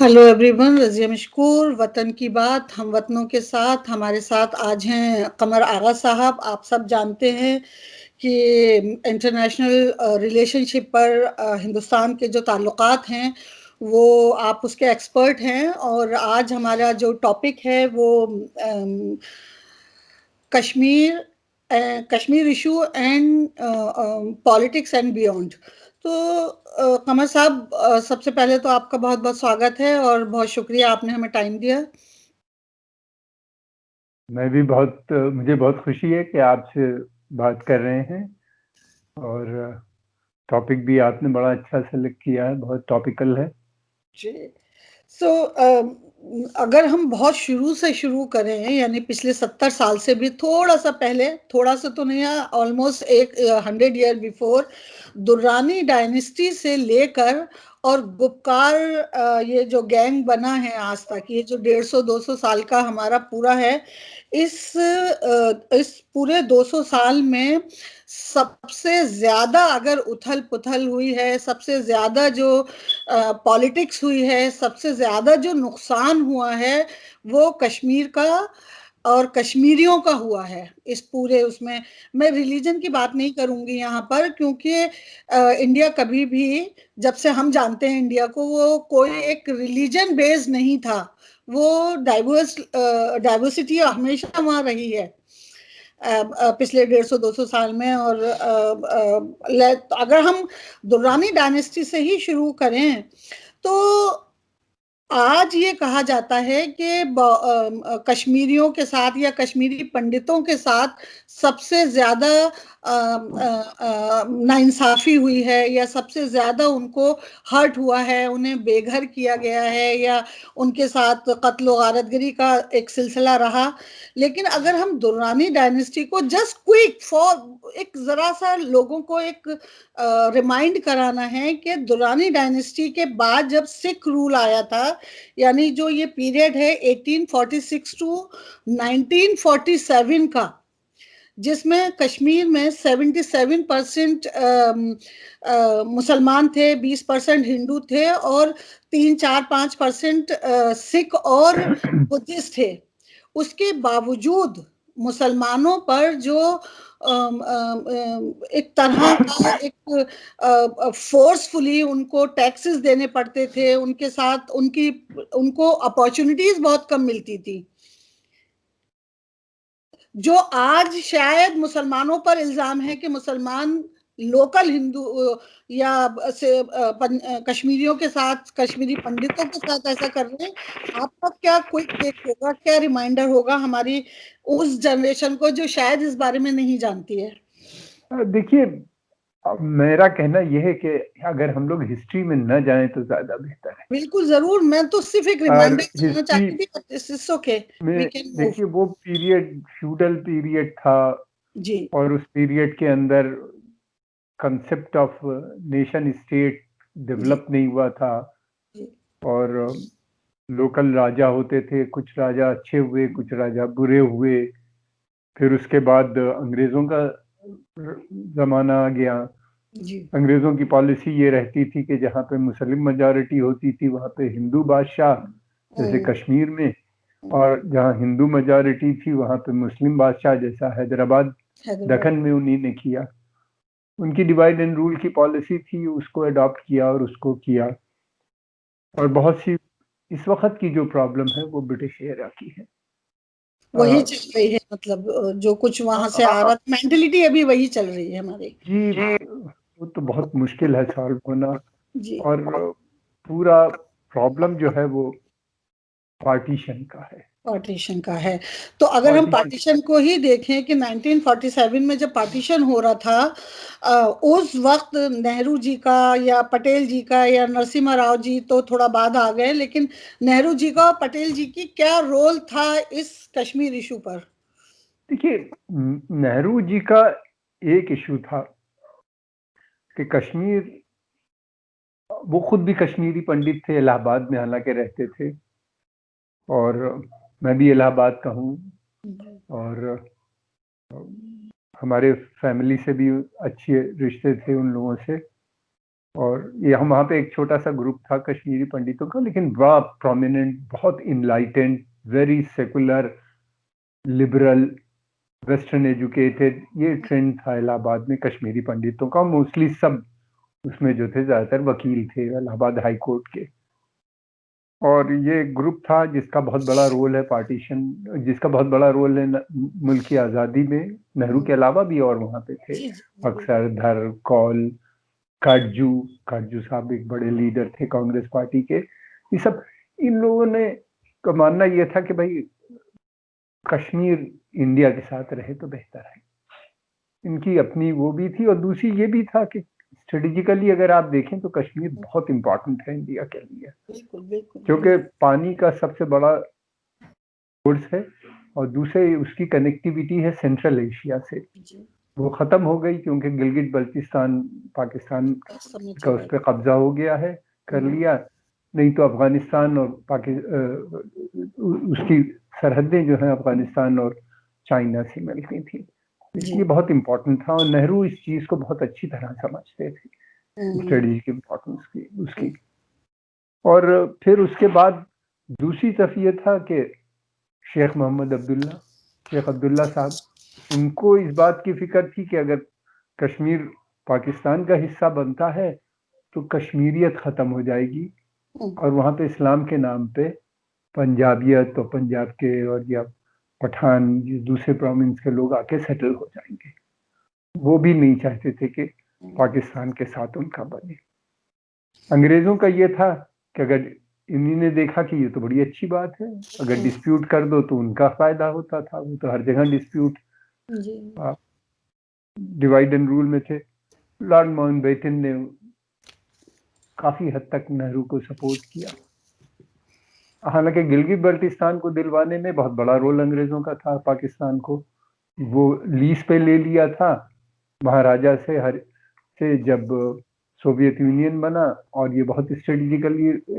Hello everyone, Razia मशकूर। वतन की बात हम वतनों के साथ। हमारे साथ आज हैं कमर आगा साहब। आप सब जानते हैं कि इंटरनेशनल रिलेशनशिप पर हिंदुस्तान के जो ताल्लुकात हैं वो आप उसके एक्सपर्ट हैं। और आज हमारा जो टॉपिक है वो Kashmir Kashmir issue and politics and beyond. तो कमर साहब, सबसे पहले तो आपका बहुत बहुत स्वागत है और बहुत शुक्रिया आपने हमें टाइम दिया। मैं भी मुझे बहुत खुशी है कि आपसे बात कर रहे हैं। और टॉपिक भी आपने बड़ा अच्छा सेलेक्ट किया है, बहुत टॉपिकल है। जी। सो अगर हम बहुत शुरू से शुरू करें, यानी पिछले 70 साल से भी थोड़ा सा पहले, थोड़ा सा तो नहीं, almost 100 year before, Durrani dynasty से लेकर और गुपकार, ये जो गैंग बना है आज तक, ये जो 150-200 साल का हमारा पूरा है, इस पूरे 200 साल में सबसे ज्यादा अगर उथल पुथल हुई है, सबसे ज्यादा जो पॉलिटिक्स हुई है, सबसे ज्यादा जो नुकसान हुआ है वो कश्मीर का और कश्मीरियों का हुआ है। इस पूरे उसमें मैं रिलीजन की बात नहीं करूंगी यहाँ पर, क्योंकि इंडिया कभी भी, जब से हम जानते हैं इंडिया को, वो कोई एक रिलीजन बेस्ड नहीं था। वो डाइवर्सिटी हमेशा वहाँ रही है पिछले 150-200 साल में। और अगर हम दुर्रानी डायनेस्टी से ही शुरू करें तो आज ये कहा जाता है कि कश्मीरियों के साथ या कश्मीरी पंडितों के साथ सबसे ज्यादा नाइंसाफी हुई है, या सबसे ज्यादा उनको हर्ट हुआ है, उन्हें बेघर किया गया है, या उनके साथ कत्ल गारतगरी का एक सिलसिला रहा। लेकिन अगर हम दुर्रानी डायनेस्टी को जस्ट क्विक फॉर एक जरा सा लोगों को एक रिमाइंड कराना है कि दुर्रानी डायनेस्टी के बाद जब सिख रूल आया था, यानी जो ये पीरियड है 1846 टू 1947 का, जिसमें कश्मीर में 77% मुसलमान थे, 20% हिंदू थे और 3-4-5% सिख और बुद्धिस्ट थे। उसके बावजूद मुसलमानों पर जो एक तरह का एक फोर्सफुली उनको टैक्सेस देने पड़ते थे, उनके साथ उनको अपॉर्चुनिटीज बहुत कम मिलती थी, जो आज शायद मुसलमानों पर इल्जाम है कि मुसलमान लोकल हिंदू या कश्मीरियों के साथ, कश्मीरी पंडितों के साथ ऐसा कर रहे हैं। आपका क्या कोई टेक होगा, क्या रिमाइंडर होगा हमारी उस जनरेशन को जो शायद इस बारे में नहीं जानती है? देखिए, मेरा कहना यह है कि अगर हम लोग हिस्ट्री में न जाएं तो ज्यादा बेहतर है। बिल्कुल जरूर, मैं तो सिर्फ एक और रिमाइंडर देना हिस्ट्री चाहती थी। ओके, वी में कैन मूव। देखिए, वो पीरियड फ्यूडल पीरियड था। जी और उस पीरियड के अंदर कंसेप्ट ऑफ नेशन स्टेट जी डेवलप नहीं हुआ था। जी और लोकल राजा होते थे, कुछ राजा अच्छे हुए, कुछ राजा बुरे हुए। फिर उसके बाद अंग्रेजों का जमाना आ गया। जी अंग्रेजों की पॉलिसी ये रहती थी कि जहाँ पे मुस्लिम मेजॉरिटी होती थी वहाँ पे हिंदू बादशाह, जैसे कश्मीर में। और जहाँ हिंदू मेजॉरिटी थी वहाँ पे मुस्लिम बादशाह, जैसा हैदराबाद हैदराबाद। दक्कन में उन्हीं ने किया। उनकी डिवाइड एंड रूल की पॉलिसी थी, उसको अडॉप्ट किया और उसको किया। और बहुत सी इस वक्त की जो प्रॉब्लम है वो ब्रिटिश एरा की है। वही चल रही है, मतलब जो कुछ वहां से आ रहा था, मेंटेलिटी अभी वही चल रही है हमारी। जी, वो तो बहुत मुश्किल है सॉल्व होना। जी। और पूरा प्रॉब्लम जो है वो पार्टीशन का है। पार्टीशन का है। तो अगर हम पार्टीशन पार्टीशन को ही देखें कि 1947 में जब पार्टीशन हो रहा था, उस वक्त नेहरू जी का या पटेल जी का या नरसिम्हा राव जी तो थोड़ा बाद आ गए, लेकिन नेहरू जी का और पटेल जी की क्या रोल था इस कश्मीर इशू पर? देखिए, नेहरू जी का एक इशू था कि कश्मीर, वो खुद भी कश्मीरी पंडित थे, इलाहाबाद में हालांकि रहते थे। और मैं भी इलाहाबाद का हूँ। और हमारे फैमिली से भी अच्छे रिश्ते थे उन लोगों से। और ये हम वहाँ पे एक छोटा सा ग्रुप था कश्मीरी पंडितों का, लेकिन बड़ा प्रोमिनेंट, बहुत enlightened, very secular, liberal, western educated, ये ट्रेंड था इलाहाबाद में कश्मीरी पंडितों का। मोस्टली सब उसमें जो थे ज्यादातर वकील थे इलाहाबाद हाई कोर्ट के। और ये ग्रुप था जिसका बहुत बड़ा रोल है पार्टीशन, जिसका बहुत बड़ा रोल है मुल्क की आज़ादी में। नेहरू के अलावा भी और वहाँ पे थे, अक्सर धर, कौल, काटजू साहब एक बड़े लीडर थे कांग्रेस पार्टी के। ये सब, इन लोगों ने का मानना ये था कि भाई कश्मीर इंडिया के साथ रहे तो बेहतर है। इनकी अपनी वो भी थी, और दूसरी ये भी था कि स्ट्रेटेजिकली अगर आप देखें तो कश्मीर बहुत इंपॉर्टेंट है इंडिया के लिए, क्योंकि पानी का सबसे बड़ा सोर्स है, और दूसरे उसकी कनेक्टिविटी है सेंट्रल एशिया से। वो खत्म हो गई क्योंकि गिलगित बल्तिस्तान पाकिस्तान का उस पर कब्जा हो गया है, कर लिया। नहीं तो अफगानिस्तान और उसकी सरहदें जो है अफगानिस्तान और चाइना से मिलती थी। इसलिए बहुत इम्पोर्टेंट था, और नेहरू इस चीज को बहुत अच्छी तरह समझते थे, स्ट्रेटेजिक इम्पोर्टेंस की उसकी। और फिर उसके बाद दूसरी तरफ ये था कि शेख अब्दुल्ला साहब, उनको इस बात की फिक्र थी कि अगर कश्मीर पाकिस्तान का हिस्सा बनता है तो कश्मीरियत खत्म हो जाएगी, और वहां पे इस्लाम के नाम पे पंजाबियत और पंजाब के और या पठान दूसरे प्रोविंस के लोग आके सेटल हो जाएंगे। वो भी नहीं चाहते थे कि पाकिस्तान के साथ उनका बने। अंग्रेजों का ये था कि अगर इन्हीं ने देखा कि ये तो बड़ी अच्छी बात है, अगर डिस्प्यूट कर दो तो उनका फायदा होता था। वो तो हर जगह डिस्प्यूट डिवाइड एंड रूल में थे। लॉर्ड माउंटबेटन ने काफी हद तक नेहरू को सपोर्ट किया। हालांकि गिलगित बल्तिस्तान को दिलवाने में बहुत बड़ा रोल अंग्रेजों का था पाकिस्तान को। वो लीज पे ले लिया था महाराजा से जब सोवियत यूनियन बना, और ये बहुत स्ट्रेटेजिकल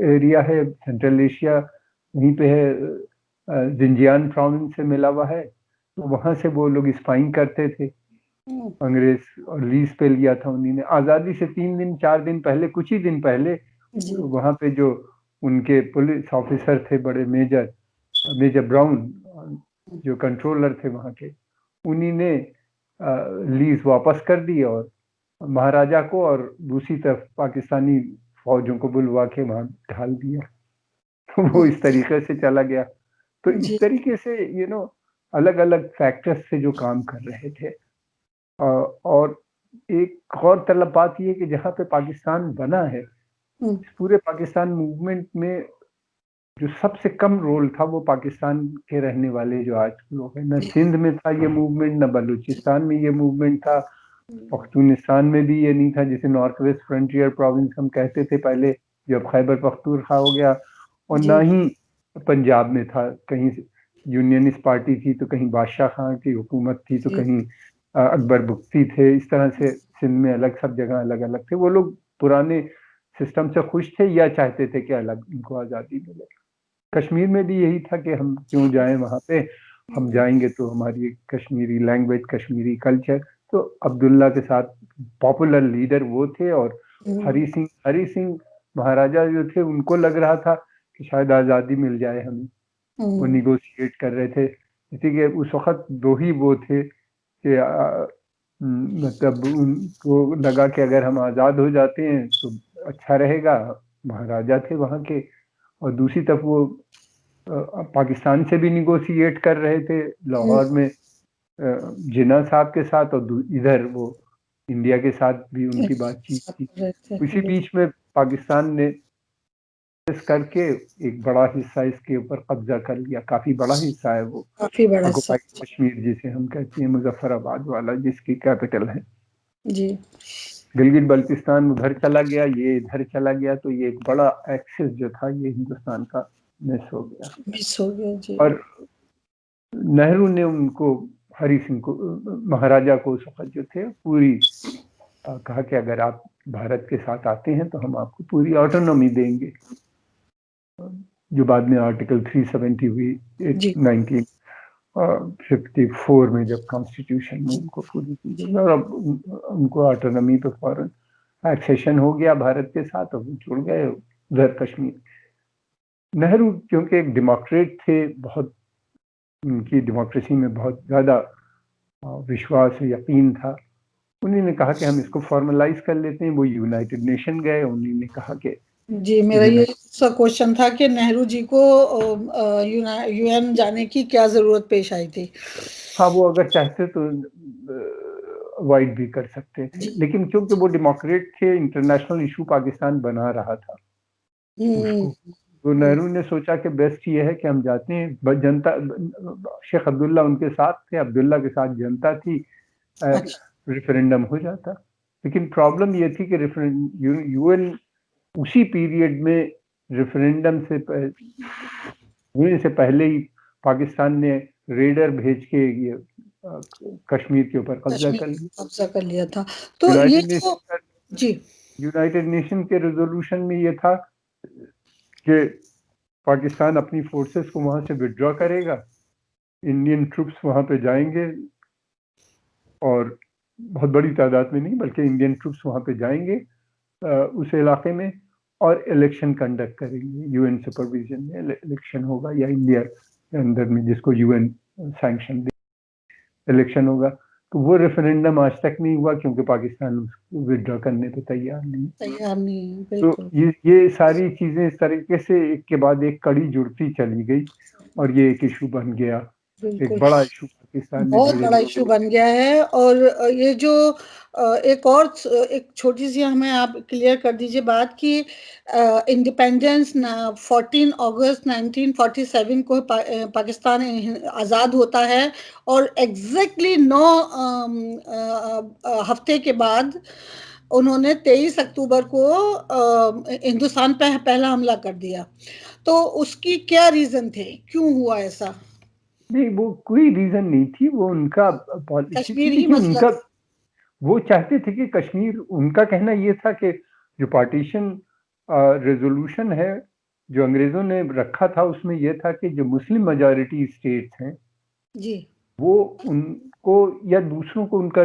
एरिया है, सेंट्रल एशिया वहीं पे है, जिंजियान प्रोविंस से मिला हुआ है, तो वहां से वो लोग स्पाइंग करते थे अंग्रेज, और लीज पे लिया था उन्हीं ने। आजादी से 3-4 दिन पहले, कुछ ही दिन पहले, वहां पे जो उनके पुलिस ऑफिसर थे बड़े, मेजर ब्राउन जो कंट्रोलर थे वहां के, उन्हीं ने लीज वापस कर दी और महाराजा को और दूसरी तरफ पाकिस्तानी फौजों को बुलवा के वहां ढाल दिया। तो वो इस तरीके से चला गया। तो इस तरीके से अलग अलग फैक्टर्स से जो काम कर रहे थे। और एक और तलब बात ये कि जहाँ पे पाकिस्तान बना है, इस पूरे पाकिस्तान मूवमेंट में जो सबसे कम रोल था वो पाकिस्तान के रहने वाले जो आज लोग हैं। न सिंध में था ये मूवमेंट, न बलूचिस्तान में ये मूवमेंट था, पख्तूनिस्तान में भी ये नहीं था, जिसे नॉर्थ वेस्ट फ्रंटियर प्रोविंस हम कहते थे पहले, जो अब खैबर पख्तूनख्वा हो गया। और ना ही पंजाब में था, कहीं यूनियनिस्ट पार्टी थी तो कहीं बादशाह खां की हुकूमत थी तो कहीं अकबर बुख्ती थे। इस तरह से सिंध में अलग, सब जगह अलग अलग थे। वो लोग पुराने सिस्टम से खुश थे या चाहते थे कि अलग इनको आज़ादी मिले। कश्मीर में भी यही था कि हम क्यों जाएं वहां पे, हम जाएंगे तो हमारी कश्मीरी लैंग्वेज, कश्मीरी कल्चर। तो अब्दुल्ला के साथ पॉपुलर लीडर वो थे, और हरी सिंह महाराजा जो थे, उनको लग रहा था कि शायद आज़ादी मिल जाए हमें। वो निगोशिएट कर रहे थे, इसीलिए उस वक्त दो ही वो थे कि मतलब उनको लगा कि अगर हम आज़ाद हो जाते हैं तो अच्छा रहेगा, महाराजा थे वहाँ के। और दूसरी तरफ वो पाकिस्तान से भी निगोशिएट कर रहे थे लाहौर में जिन्ना साहब के साथ, और इधर वो इंडिया के साथ भी उनकी बातचीत थी। उसी बीच में पाकिस्तान ने करके एक बड़ा हिस्सा इसके ऊपर कब्जा कर लिया। काफी बड़ा हिस्सा है वो, काफी बड़ा कश्मीर जिसे हम कहते हैं, मुजफ्फराबाद वाला, जिसकी कैपिटल है जी। गिलगित बल्तिस्तान उधर चला गया, ये इधर चला गया, तो ये एक बड़ा एक्सेस जो था ये हिंदुस्तान का मिस हो गया जी। और नेहरू ने उनको, हरी सिंह को, महाराजा को उस वक्त जो थे पूरी कहा कि अगर आप भारत के साथ आते हैं तो हम आपको पूरी ऑटोनॉमी देंगे, जो बाद में आर्टिकल 370 हुई 1954 में, जब कॉन्स्टिट्यूशन में उनको पूरी की गई। और अब उनको ऑटोनॉमी पे फौरन एक्सेशन हो गया भारत के साथ और वो जुड़ गए उधर कश्मीर। नेहरू क्योंकि एक डेमोक्रेट थे, बहुत उनकी डेमोक्रेसी में बहुत ज़्यादा विश्वास यकीन था, उन्होंने कहा कि हम इसको फॉर्मलाइज कर लेते हैं। वो यूनाइटेड नेशन गए, उन्होंने कहा कि जी, मेरा ये क्वेश्चन था कि नेहरू जी को यूएन जाने की क्या जरूरत पेश आई थी। हाँ, वो अगर चाहते तो अवॉइड भी कर सकते थे, लेकिन क्योंकि वो डेमोक्रेट थे, इंटरनेशनल इशू पाकिस्तान बना रहा था उसको, तो नेहरू ने सोचा कि बेस्ट ये है कि हम जाते हैं। जनता, शेख अब्दुल्ला उनके साथ थे, अब्दुल्ला के साथ जनता थी, रेफरेंडम हो जाता। लेकिन प्रॉब्लम ये थी कि यूएन उसी पीरियड में रेफरेंडम से होने से पहले ही पाकिस्तान ने रेडर भेज के ये कश्मीर के ऊपर कब्जा कर लिया था। तो ये जी, यूनाइटेड नेशन के रेजोल्यूशन में ये था कि पाकिस्तान अपनी फोर्सेस को वहां से विड्रॉ करेगा, इंडियन ट्रूप्स वहां पे जाएंगे, और बहुत बड़ी तादाद में नहीं बल्कि इंडियन ट्रूप्स वहां पे जाएंगे उस इलाके में, और इलेक्शन कंडक्ट करेंगे। यूएन सुपरविजन में इलेक्शन होगा, या इंडिया के अंदर में जिसको यूएन सैंक्शन दे, इलेक्शन होगा। तो वो रेफरेंडम आज तक नहीं हुआ क्योंकि पाकिस्तान उसको विड्रॉ करने पे तैयार नहीं। तो ये सारी चीजें इस तरीके से एक के बाद एक कड़ी जुड़ती चली गई और ये एक इशू बन गया, एक बड़ा इशू पाकिस्तान में, बहुत बड़ा इशू बन गया है। और ये जो एक छोटी सी हमें आप क्लियर कर दीजिए बात कि इंडिपेंडेंस 14 अगस्त 1947 को पाकिस्तान आज़ाद होता है, और एग्जैक्टली 9 हफ्ते के बाद उन्होंने 23 अक्टूबर को हिंदुस्तान पे पहला हमला कर दिया। तो उसकी क्या रीजन थे, क्यों हुआ ऐसा? नहीं, वो कोई रीजन नहीं थी, वो उनका पॉलिसी थी। देखिए, उनका वो चाहते थे कि कश्मीर, उनका कहना ये था कि जो पार्टीशन रेजोल्यूशन है जो अंग्रेजों ने रखा था, उसमें यह था कि जो मुस्लिम मेजॉरिटी स्टेट्स हैं जी, वो उनको या दूसरों को, उनका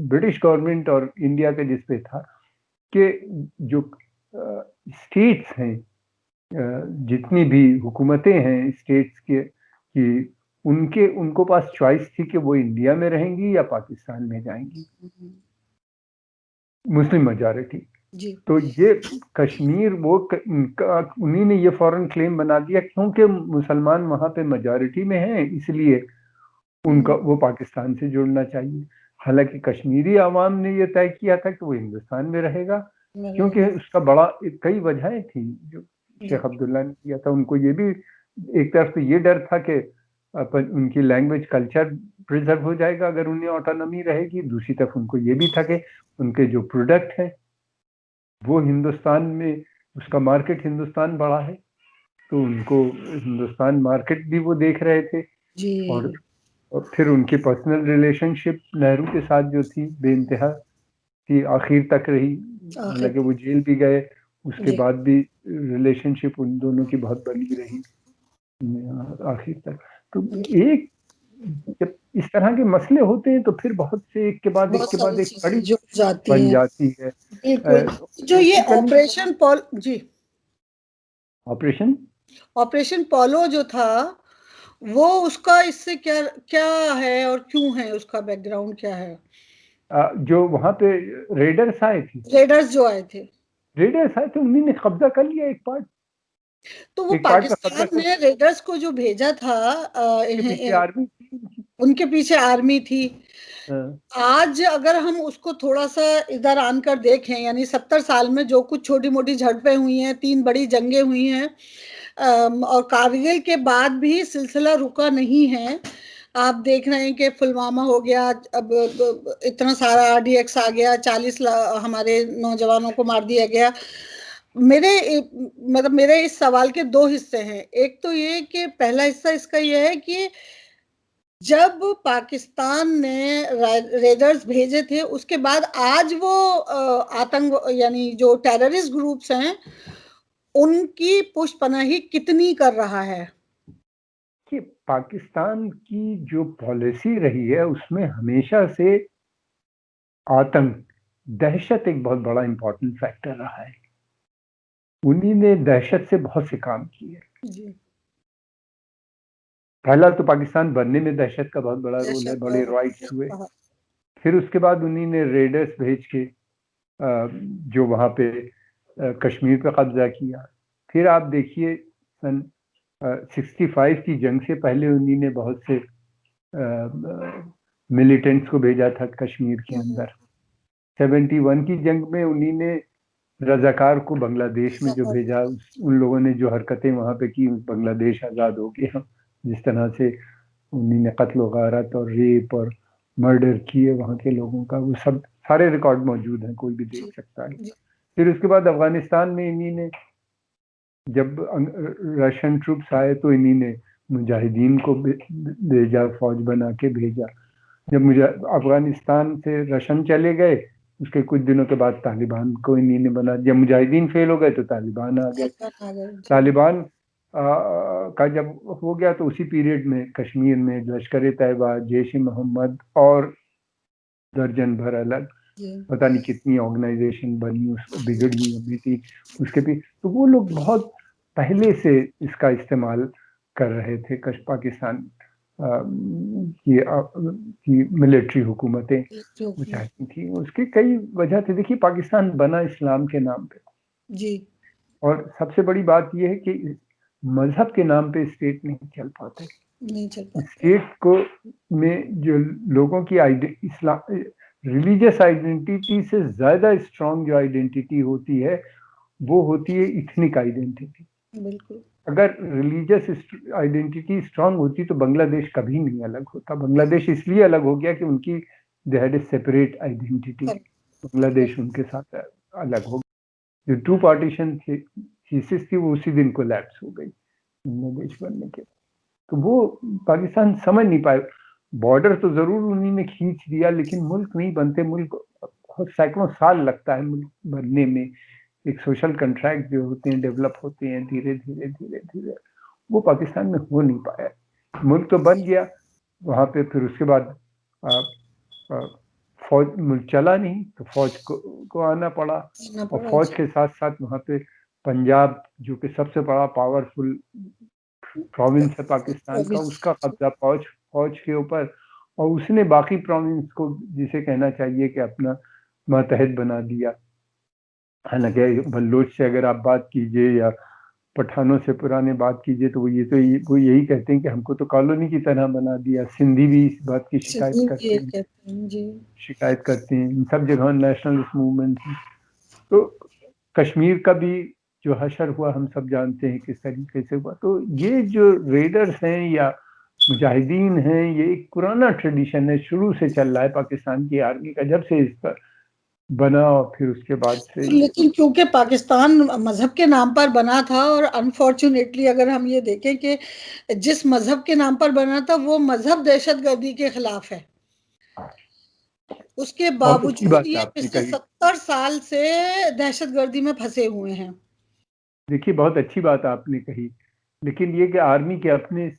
ब्रिटिश गवर्नमेंट और इंडिया का जिस पे था कि जो स्टेट्स हैं, जितनी भी हुकूमतें हैं स्टेट्स के, कि उनको पास चॉइस थी कि वो इंडिया में रहेंगी या पाकिस्तान में जाएंगी, मुस्लिम मेजॉरिटी। तो ये कश्मीर, वो उन्हीं ने ये फौरन क्लेम बना दिया क्योंकि मुसलमान वहां पे मेजॉरिटी में हैं, इसलिए उनका वो पाकिस्तान से जुड़ना चाहिए। हालांकि कश्मीरी आवाम ने ये तय किया था कि वो हिंदुस्तान में रहेगा, क्योंकि उसका बड़ा कई वजहें थी जो शेख अब्दुल्ला ने किया था। उनको ये भी एक तरफ से ये डर था कि उनकी लैंग्वेज कल्चर प्रिजर्व हो जाएगा अगर उन्हें ऑटोनॉमी रहेगी, दूसरी तरफ उनको ये भी था कि उनके जो प्रोडक्ट हैं वो हिंदुस्तान में, उसका मार्केट हिंदुस्तान बड़ा है, तो उनको हिंदुस्तान मार्केट भी वो देख रहे थे। और फिर उनकी पर्सनल रिलेशनशिप नेहरू के साथ जो थी बेइंतहा थी, आखिर तक रही, हालांकि वो जेल भी गए, उसके बाद भी रिलेशनशिप उन दोनों की बहुत बनी रही आखिर तक। तो एक जब इस तरह के मसले होते हैं तो फिर बहुत से एक के बाद एक कड़ी बन जाती है। जो ये ऑपरेशन पोलो जो था, वो उसका इससे क्या क्या है और क्यों है, उसका बैकग्राउंड क्या है? जो वहां पे रेडर्स आए थे, उन्हीं ने कब्जा कर लिया एक पार्ट। तो वो पाकिस्तान ने रेडर्स को जो भेजा था, उनके पीछे आर्मी थी। आज अगर हम उसको थोड़ा सा इधर आनकर देखें, यानी 70 साल में जो कुछ छोटी मोटी झड़पें हुई हैं, 3 बड़ी जंगें हुई हैं, और कारगिल के बाद भी सिलसिला रुका नहीं है। आप देख रहे हैं कि पुलवामा हो गया, अब इतना सारा आरडीएक्स आ गया, 40 हमारे नौजवानों को मार दिया गया। मेरे इस सवाल के 2 हिस्से हैं। एक तो ये कि पहला हिस्सा इसका ये है कि जब पाकिस्तान ने रेडर्स भेजे थे, उसके बाद आज वो आतंक, यानी जो टेररिस्ट ग्रुप्स हैं, उनकी पुष्पनाही कितनी कर रहा है? कि पाकिस्तान की जो पॉलिसी रही है उसमें हमेशा से आतंक दहशत एक बहुत बड़ा इंपॉर्टेंट फैक्टर रहा है। उन्हीं ने दहशत से बहुत से काम किए। पहला तो पाकिस्तान बनने में दहशत का बहुत बड़ा रोल है, बड़े राइट्स हुए। फिर उसके बाद उन्हीं ने रेडर्स भेज के जो वहाँ पे कश्मीर पे कब्जा किया। फिर आप देखिए सन 65 की जंग से पहले उन्हीं ने बहुत से मिलिटेंट्स को भेजा था कश्मीर के अंदर। 71 की जंग में उन्हीं ने रजाकार को बांग्लादेश में जो भेजा, उन लोगों ने जो हरकतें वहाँ पे की, बांग्लादेश आज़ाद हो गया। जिस तरह से उन्हीं ने कत्ल गारत और रेप और मर्डर किए वहाँ के लोगों का, वो सब सारे रिकॉर्ड मौजूद हैं, कोई भी देख सकता है। फिर उसके बाद अफगानिस्तान में इन्हीं ने, जब रशियन ट्रूप्स आए तो इन्हीं ने मुजाहिदीन को भेजा, फौज बना के भेजा। जब मुझे अफगानिस्तान से रशियन चले गए, उसके कुछ दिनों के बाद तालिबान को इन्हीं ने बना। जब मुजाहिदीन फेल हो गए तो तालिबान आ गए। तालिबान का जब हो गया तो उसी पीरियड में कश्मीर में लश्कर तैयबा, जैश ए मोहम्मद और दर्जन भर अलग पता नहीं कितनी ऑर्गेनाइजेशन बनी, उसको बिगड़ी अभी थी उसके भी। तो वो लोग बहुत पहले से इसका इस्तेमाल कर रहे थे। पाकिस्तान की मिलिट्री हुकूमतें चाहती थी। उसके कई वजह थे। देखिए, पाकिस्तान बना इस्लाम के नाम पे जी, और सबसे बड़ी बात यह है कि मजहब के नाम पे स्टेट नहीं चल पाते। स्टेट को में जो लोगों की इस्लाम रिलीजियस आइडेंटिटी से ज्यादा स्ट्रांग जो आइडेंटिटी होती है वो होती है इथनिक आइडेंटिटी। बिल्कुल। अगर रिलीजियस आइडेंटिटी स्ट्रांग होती तो बांग्लादेश कभी नहीं अलग होता। बांग्लादेश इसलिए अलग हो गया कि उनकी they had a separate identity. Bangladesh उनके साथ अलग हो गया। जो टू पार्टीशन थीसिस थी वो उसी दिन कोलैप्स हो गई बांग्लादेश बनने के। तो वो पाकिस्तान समझ नहीं पाए। बॉर्डर तो जरूर उन्हीं ने खींच दिया, लेकिन मुल्क नहीं बनते। मुल्क सैकड़ों साल लगता है मुल्क बनने में। एक सोशल कंट्रैक्ट जो होते हैं डेवलप होते हैं धीरे धीरे धीरे धीरे, वो पाकिस्तान में हो नहीं पाया। मुल्क तो बन गया वहाँ पे, फिर उसके बाद फौज मुल्क चला नहीं तो फौज को आना पड़ा। और फौज के साथ साथ वहाँ पे पंजाब जो कि सबसे बड़ा पावरफुल प्रोविंस है पाकिस्तान का, उसका कब्जा फौज के ऊपर। और उसने बाकी प्रोविंस को, जिसे कहना चाहिए कि अपना मातहत बना दिया। हालांकि बल्लोच से अगर आप बात कीजिए या पठानों से पुराने बात कीजिए तो वो यही कहते हैं कि हमको तो कॉलोनी की तरह बना दिया। सिंधी भी इस बात की शिकायत करते हैं। इन सब जगह नेशनलिस्ट मूवमेंट है। तो कश्मीर का भी जो हशर हुआ हम सब जानते हैं किस तरीके से हुआ। तो ये जो रेडर्स हैं या मुजाहिदीन हैं, ये एक पुराना ट्रेडिशन है, शुरू से चल रहा है पाकिस्तान की आर्मी का, जब से इस पर बना। और फिर उसके बाद से, लेकिन क्योंकि पाकिस्तान मजहब के नाम पर बना था, और अनफॉर्चुनेटली अगर हम ये देखें कि जिस मजहब के नाम पर बना था वो मजहब दहशतगर्दी के खिलाफ है, उसके बावजूद ये पिछले 70 साल से दहशतगर्दी में फंसे हुए हैं। देखिए, बहुत अच्छी बात आपने कही। लेकिन ये कि आर्मी के अपने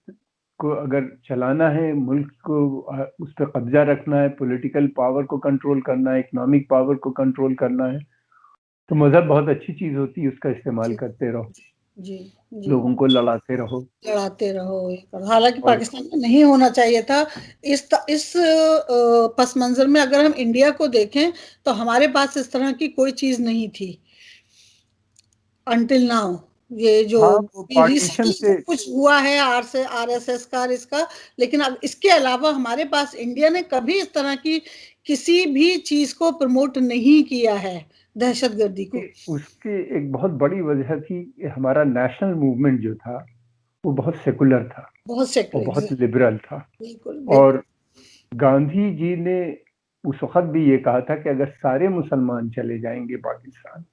को अगर चलाना है, मुल्क को उस पर कब्जा रखना है, पॉलिटिकल पावर को कंट्रोल करना है, इकोनॉमिक पावर को कंट्रोल करना है, तो मजहब बहुत अच्छी चीज होती है। उसका इस्तेमाल करते रहो, जी, लोगों को लड़ाते रहो। हालांकि पाकिस्तान में नहीं होना चाहिए था। इस पस मंजर में अगर हम इंडिया को देखें तो हमारे पास इस तरह की कोई चीज नहीं थी अनटिल नाउ। ये जो रिसेंटली से कुछ हुआ है आरएसएस का इसका, लेकिन अब इसके अलावा हमारे पास इंडिया ने कभी इस तरह की किसी भी चीज को प्रमोट नहीं किया है, दहशतगर्दी को। उसकी एक बहुत बड़ी वजह थी, हमारा नेशनल मूवमेंट जो था वो बहुत सेकुलर था, और बहुत लिबरल था। और गांधी जी ने उस वक्त भी ये कहा था कि अगर सारे मुसलमान चले जाएंगे पाकिस्तान,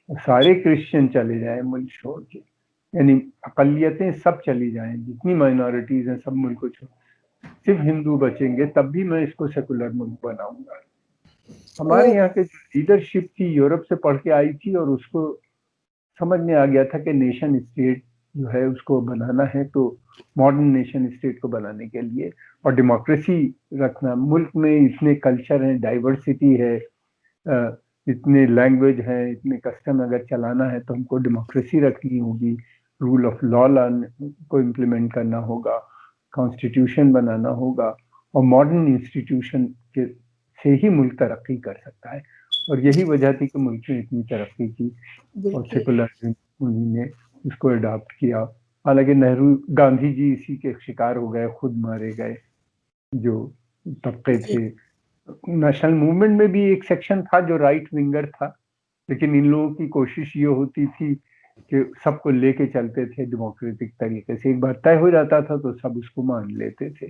सारे क्रिश्चियन चले जाएं मुल्क छोड़ के, यानी अकलियतें सब चली जाएं, जितनी माइनॉरिटीज हैं सब मुल्क को छोड़, सिर्फ हिंदू बचेंगे, तब भी मैं इसको सेकुलर मुल्क बनाऊंगा। हमारे यहाँ के लीडरशिप थी यूरोप से पढ़ के आई थी, और उसको समझ में आ गया था कि नेशन स्टेट जो है उसको बनाना है, तो मॉडर्न नेशन स्टेट को बनाने के लिए और डेमोक्रेसी रखना, मुल्क में इतने कल्चर हैं, डाइवर्सिटी है, इतने लैंग्वेज हैं, इतने कस्टम अगर चलाना है तो हमको डेमोक्रेसी रखनी होगी, रूल ऑफ लॉ को इम्प्लीमेंट करना होगा, कॉन्स्टिट्यूशन बनाना होगा, और मॉडर्न इंस्टीट्यूशन के से ही मुल्क तरक्की कर सकता है। और यही वजह थी कि मुल्क ने इतनी तरक्की की और सेकुलरिज्म उन्होंने इसको अडॉप्ट किया। हालांकि नेहरू गांधी जी इसी के शिकार हो गए, खुद मारे गए। जो तबके थे, नेशनल मूवमेंट में भी एक सेक्शन था जो राइट विंगर था, लेकिन इन लोगों की कोशिश ये होती थी कि सबको लेके चलते थे डेमोक्रेटिक तरीके से। एक बार तय हो जाता था तो सब उसको मान लेते थे।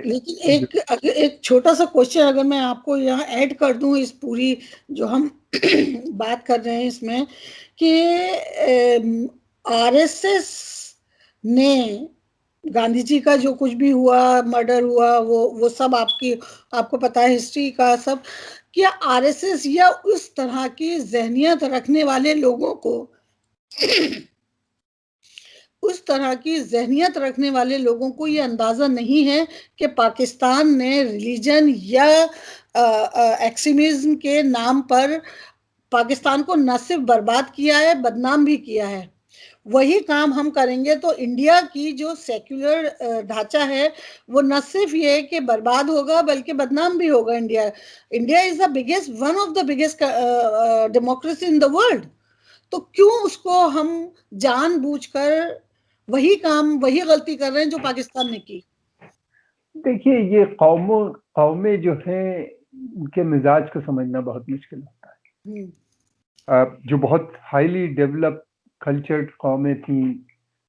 लेकिन एक छोटा सा क्वेश्चन अगर मैं आपको यहाँ ऐड कर दूं इस पूरी जो हम बात कर रहे हैं इसमें, कि आरएसएस ने गांधी जी का जो कुछ भी हुआ, मर्डर हुआ, वो सब आपको पता है हिस्ट्री का सब। क्या आरएसएस या उस तरह की जहनियत रखने वाले लोगों को उस तरह की जहनियत रखने वाले लोगों को ये अंदाजा नहीं है कि पाकिस्तान ने रिलीजन या एक्सट्रीमिज्म के नाम पर पाकिस्तान को न सिर्फ बर्बाद किया है, बदनाम भी किया है। वही काम हम करेंगे तो इंडिया की जो सेक्युलर ढांचा है वो न सिर्फ ये कि बर्बाद होगा बल्कि बदनाम भी होगा। India is the biggest, one of the biggest democracy in the world. तो क्यों उसको हम जानबूझकर वही काम, वही गलती कर रहे हैं जो पाकिस्तान ने की? देखिए, ये कौमें जो हैं, उनके मिजाज को समझना बहुत मुश्किल होता है। जो बहुत हाईली डेवलप कल्चर्ड कौमें थी,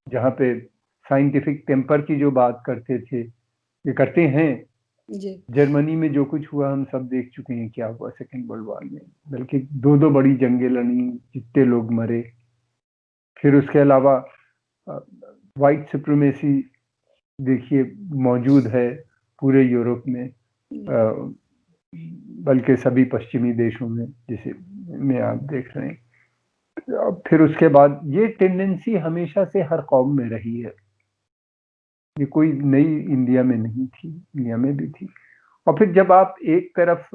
जहाँ पे साइंटिफिक टेम्पर की जो बात करते थे, ये करते हैं। जर्मनी में जो कुछ हुआ हम सब देख चुके हैं, क्या हुआ सेकेंड वर्ल्ड वॉर में, बल्कि दो बड़ी जंगें लड़ी, जितने लोग मरे। फिर उसके अलावा वाइट सुप्रीमेसी देखिए मौजूद है पूरे यूरोप में, बल्कि सभी पश्चिमी देशों में, जिसे में आप देख रहे हैं। फिर उसके बाद ये टेंडेंसी हमेशा से हर कौम में रही है, ये कोई नई इंडिया में नहीं थी, इंडिया में भी थी। और फिर जब आप एक तरफ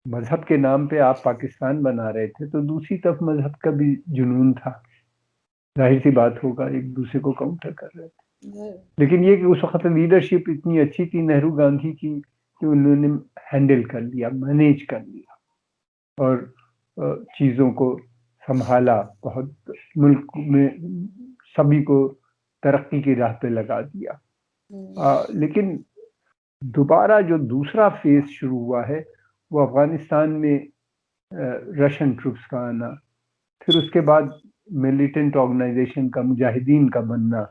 मजहब के नाम पे आप पाकिस्तान बना रहे थे, तो दूसरी तरफ मजहब का भी जुनून था, जाहिर सी बात होगा, एक दूसरे को काउंटर कर रहे थे। लेकिन ये कि उस वक्त लीडरशिप इतनी अच्छी थी नेहरू गांधी की कि उन्होंने हैंडल कर लिया, मैनेज कर लिया और चीज़ों को संभाला, बहुत मुल्क में सभी को तरक्की की राह पे लगा दिया। लेकिन दोबारा जो दूसरा फेज शुरू हुआ है वो अफगानिस्तान में रशियन ट्रूप्स का आना, फिर उसके बाद मिलिटेंट ऑर्गेनाइजेशन का, मुजाहिदीन का बनना,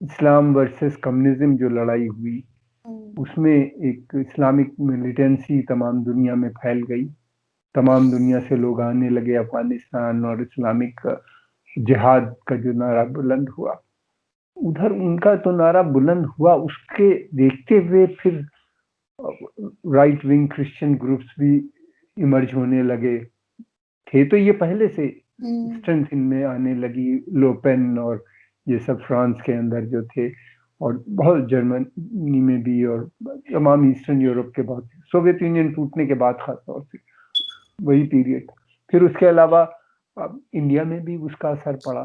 इस्लाम वर्सेस कम्युनिज्म जो लड़ाई हुई, उसमें एक इस्लामिक मिलिटेंसी तमाम दुनिया में फैल गई, तमाम दुनिया से लोग आने लगे अफगानिस्तान, और इस्लामिक जिहाद का जो नारा बुलंद हुआ, उधर उनका तो नारा बुलंद हुआ, उसके देखते हुए फिर राइट विंग क्रिश्चियन ग्रुप्स भी इमर्ज होने लगे थे। तो ये पहले से स्ट्रेंथ इनमें आने लगी, लोपेन और ये सब फ्रांस के अंदर जो थे, और बहुत जर्मनी में भी, और तमाम ईस्टर्न यूरोप के बहुत, सोवियत यूनियन टूटने के बाद खासतौर से वही पीरियड। फिर उसके अलावा इंडिया में भी उसका असर पड़ा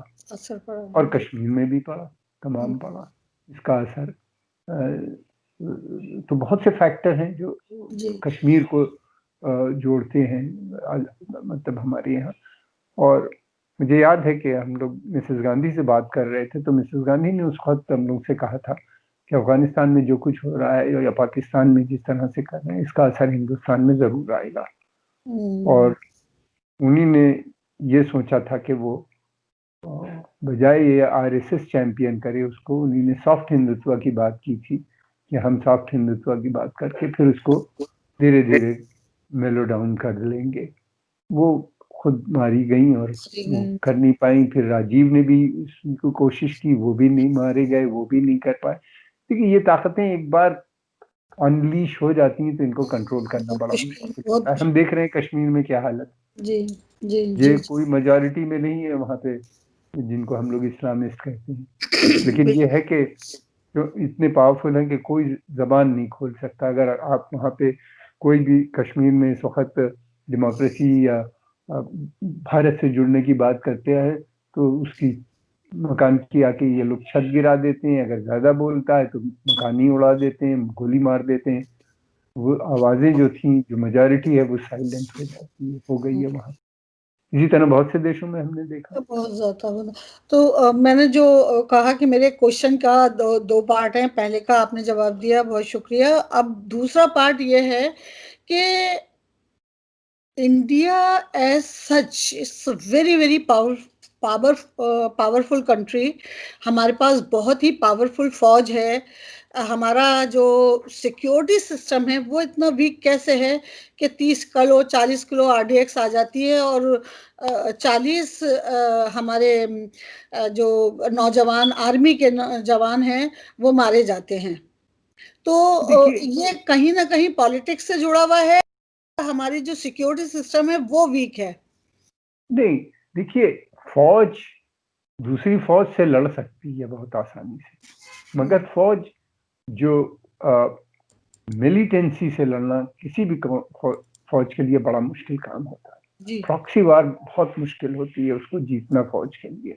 और कश्मीर में भी पड़ा, तमाम पड़ा इसका असर। तो बहुत से फैक्टर हैं जो कश्मीर को जोड़ते हैं, मतलब हमारे यहाँ। और मुझे याद है कि हम लोग मिसेस गांधी से बात कर रहे थे, तो मिसेस गांधी ने उस वक्त हम लोग से कहा था कि अफगानिस्तान में जो कुछ हो रहा है या पाकिस्तान में जिस तरह से कर रहे हैं, इसका असर हिंदुस्तान में जरूर आएगा। और उन्हीं ने ये सोचा था कि वो बजाय ये आरएसएस चैंपियन करे उसको, उन्हीं ने सॉफ्ट हिंदुत्व की बात की थी कि हम सॉफ्ट हिंदुत्व की बात करके फिर उसको धीरे धीरे मेलो डाउन कर लेंगे। वो खुद मारी गई और वो कर नहीं पाई। फिर राजीव ने भी उसको कोशिश की, वो भी नहीं मारे गए, वो भी नहीं कर पाए। क्योंकि ये ताकतें एक बार अनलीश हो जाती हैं तो इनको कंट्रोल करना बड़ा मुश्किल होता है। हम देख रहे हैं कश्मीर में क्या हालत। ये कोई मेजॉरिटी में नहीं है वहां पे जिनको हम लोग इस्लामिस्ट कहते हैं, लेकिन ये है कि जो इतने पावरफुल हैं कि कोई जबान नहीं खोल सकता। अगर आप वहां पे कोई भी कश्मीर में इस वक्त डेमोक्रेसी या भारत से जुड़ने की बात करते हैं तो उसकी मकान की आके ये लोग छत गिरा देते हैं, अगर ज्यादा बोलता है तो मकान ही उड़ा देते हैं, गोली मार देते हैं। वो आवाजें जो थी, जो मेजॉरिटी है वो साइलेंट हो जाती है, हो गई है वहां। इसी तरह बहुत से देशों में हमने देखा। बहुत ज्यादा तो मैंने जो कहा कि मेरे क्वेश्चन का दो पार्ट हैं, पहले का आपने जवाब दिया, बहुत शुक्रिया। अब दूसरा पार्ट ये है कि India as such is very very powerful country. हमारे पास बहुत ही पावरफुल फौज है। हमारा जो सिक्योरिटी सिस्टम है वो इतना वीक कैसे है कि 30 किलो 40 किलो आरडीएक्स आ जाती है और 40 हमारे जो नौजवान आर्मी के जवान हैं वो मारे जाते हैं। तो देखिए, ये कहीं ना कहीं पॉलिटिक्स से जुड़ा हुआ है, हमारी जो सिक्योरिटी सिस्टम है वो वीक है। नहीं, देखिए, फौज दूसरी फौज से लड़ सकती है बहुत आसानी से, मगर फौज जो मिलिटेंसी से लड़ना किसी भी फौज के लिए बड़ा मुश्किल काम होता है। प्रॉक्सी वार बहुत मुश्किल होती है उसको जीतना फौज के लिए।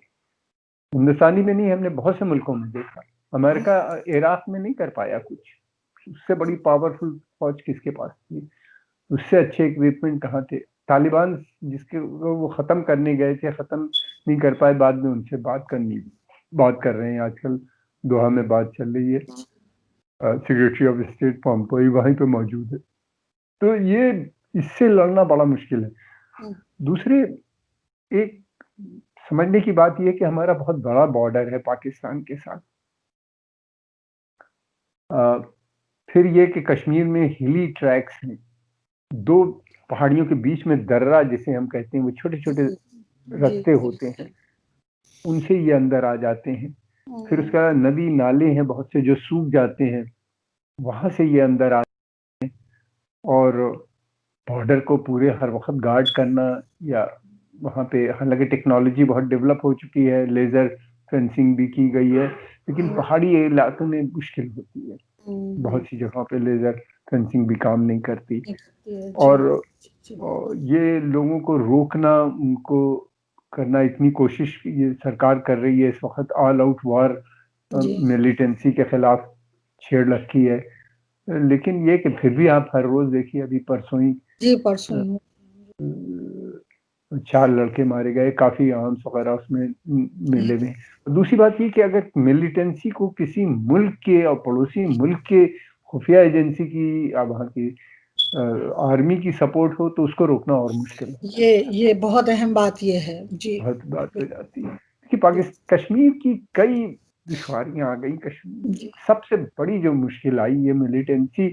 हिंदुस्तानी में नहीं, हमने बहुत से मुल्कों में देखा। अमेरिका इराक में नहीं कर पाया कुछ, उससे बड़ी पावरफुल फौज किसके पास थी, उससे अच्छे इक्विपमेंट कहाँ थे। तालिबान जिसके वो खत्म करने गए थे, खत्म नहीं कर पाए, बाद में उनसे बात कर रहे हैं आजकल। दोहा में बात चल रही है, सेक्रेटरी ऑफ स्टेट पॉम्पेई वहीं पे मौजूद है। तो ये इससे लड़ना बड़ा मुश्किल है। दूसरे एक समझने की बात यह कि हमारा बहुत बड़ा बॉर्डर है पाकिस्तान के साथ। फिर ये कि कश्मीर में हिली ट्रैक्स हैं, दो पहाड़ियों के बीच में दर्रा जिसे हम कहते हैं, वो छोटे छोटे रास्ते होते हैं, उनसे ये अंदर आ जाते हैं। फिर उसके बाद नदी नाले हैं बहुत से जो सूख जाते हैं, वहां से ये अंदर आते हैं। और बॉर्डर को पूरे हर वक्त गार्ड करना, या वहाँ पे हालांकि टेक्नोलॉजी बहुत डेवलप हो चुकी है, लेजर फेंसिंग भी की गई है, लेकिन पहाड़ी इलाकों में मुश्किल होती है। बहुत सी जगहों पे लेजर फेंसिंग भी काम नहीं करती। और ये लोगों को रोकना, उनको करना, इतनी कोशिश ये सरकार कर रही है इस वक्त, ऑल आउट वॉर मिलिटेंसी के खिलाफ छेड़ रखी है। लेकिन ये कि फिर भी आप हर रोज देखिए, अभी परसों ही 4 लड़के मारे गए, काफी आर्म्स वगैरह उसमें मिले में। दूसरी बात ये कि अगर मिलिटेंसी को किसी मुल्क के और पड़ोसी मुल्क के खुफिया एजेंसी की या वहाँ की आर्मी की सपोर्ट हो तो उसको रोकना और मुश्किल है। ये बहुत अहम बात ये है जी, बहुत बात हो जाती है कि पाकिस्तान कश्मीर की कई दुश्वारियां आ गई। कश्मीर सबसे बड़ी जो मुश्किल आई ये मिलिटेंसी।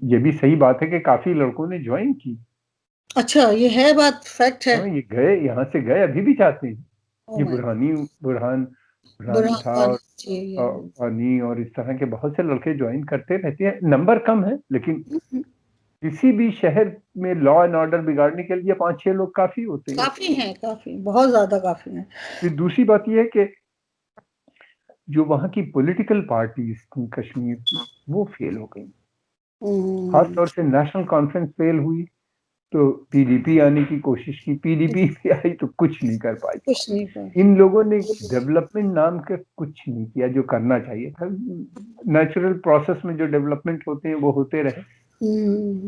ये भी सही बात है कि काफी लड़कों ने ज्वाइन की। अच्छा, ये है बात, फैक्ट है। हाँ, ये गए, यहाँ से गए, अभी भी चाहते हैं। ये बुरहान था, और इस तरह के बहुत से लड़के ज्वाइन करते रहते हैं। नंबर कम है, लेकिन किसी भी शहर में लॉ एंड ऑर्डर बिगाड़ने के लिए 5-6 लोग काफी होते हैं। काफी हैं, काफी, बहुत ज्यादा काफी हैं। फिर दूसरी बात यह है कि जो वहाँ की पॉलिटिकल पार्टीज थी कश्मीर की, वो फेल हो गई। खासतौर से नेशनल कॉन्फ्रेंस फेल हुई, तो पीडीपी आने की कोशिश की, पीडीपी भी आई तो कुछ नहीं कर पाई। इन लोगों ने डेवलपमेंट नाम का कुछ नहीं किया जो करना चाहिए था। नेचुरल प्रोसेस में जो डेवलपमेंट होते हैं वो होते रहे।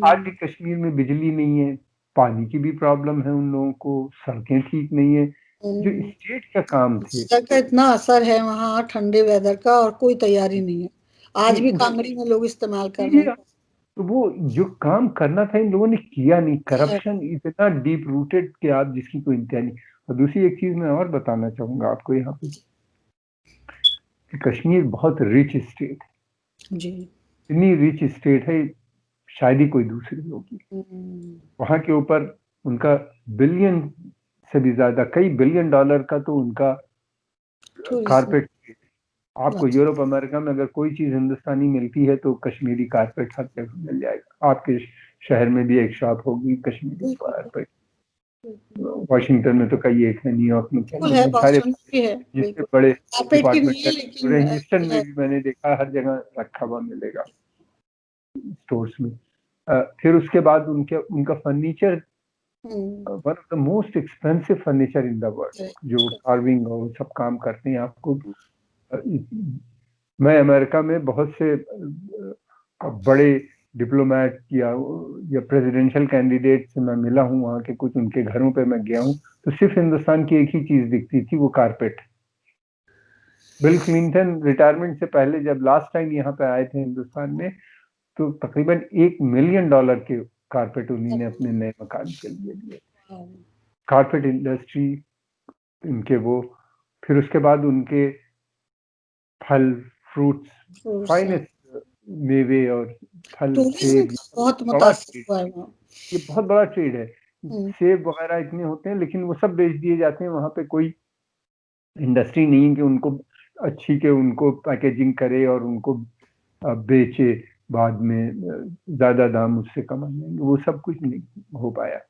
आज भी कश्मीर में बिजली नहीं है, पानी की भी प्रॉब्लम है उन लोगों को, सड़कें ठीक नहीं है। जो स्टेट का काम थे, का इतना असर है वहाँ ठंडे वेदर का, और कोई तैयारी नहीं है। आज भी कांगड़ी में लोग इस्तेमाल कर रहे हैं। तो वो जो काम करना था इन लोगों ने किया नहीं। करप्शन इतना डीप रूटेड कि आप जिसकी कोई इंतहा नहीं। और दूसरी एक चीज मैं और बताना चाहूंगा आपको यहाँ पे कि कश्मीर बहुत रिच स्टेट है जी। इतनी रिच स्टेट है, शायद ही कोई दूसरी होगी। वहां के ऊपर उनका बिलियन से भी ज्यादा, कई $1 बिलियन का तो उनका कारपेट। आपको यूरोप अमेरिका में अगर कोई चीज हिंदुस्तानी मिलती है तो कश्मीरी कारपेट हर जगह मिल जाएगा। आपके शहर में भी एक शॉप होगी कश्मीरी कारपेट। वॉशिंगटन में तो कई एक है, न्यूयॉर्क में कई सारे जिससे बड़े डिपार्टमेंट, पूरे ह्यूस्टन में भी मैंने देखा हर जगह रखा हुआ मिलेगा स्टोर्स में। फिर उसके बाद उनका furniture hmm, one of the most expensive furniture in the world, जो कार्विंग और सब काम करते हैं आपको। मैं अमेरिका में बहुत से बड़े डिप्लोमेट या प्रेसिडेंशियल कैंडिडेट से मैं मिला हूँ, वहाँ के कुछ उनके घरों पे मैं गया हूँ, तो सिर्फ हिंदुस्तान की एक ही चीज दिखती थी, वो कारपेट। बिल क्लिंटन रिटायरमेंट से पहले जब लास्ट टाइम यहाँ पे आए थे हिंदुस्तान में, तो तकरीबन $1 मिलियन के कारपेट उन्हीं ने अपने नए मकान के लिए दिए। कारपेट इंडस्ट्री इनके वो, फिर उसके बाद उनके फल फ्रूट्स, फाइनेस्ट मेवे और फल टूरिज्म सेब, ये सब बहुत बड़ा मुतासिर ट्रेड, हुआ है वहाँ। ये बहुत बड़ा ट्रेड है। हम्म, सेब वगैरह इतने होते हैं, लेकिन वो सब बेच दिए जाते हैं। वहाँ पे कोई इंडस्ट्री नहीं है कि उनको अच्छी के उनको पैकेजिंग करे और उनको बेचे बाद में ज्यादा दाम उससे कमा लेंगे, वो सब कुछ नहीं हो पाया।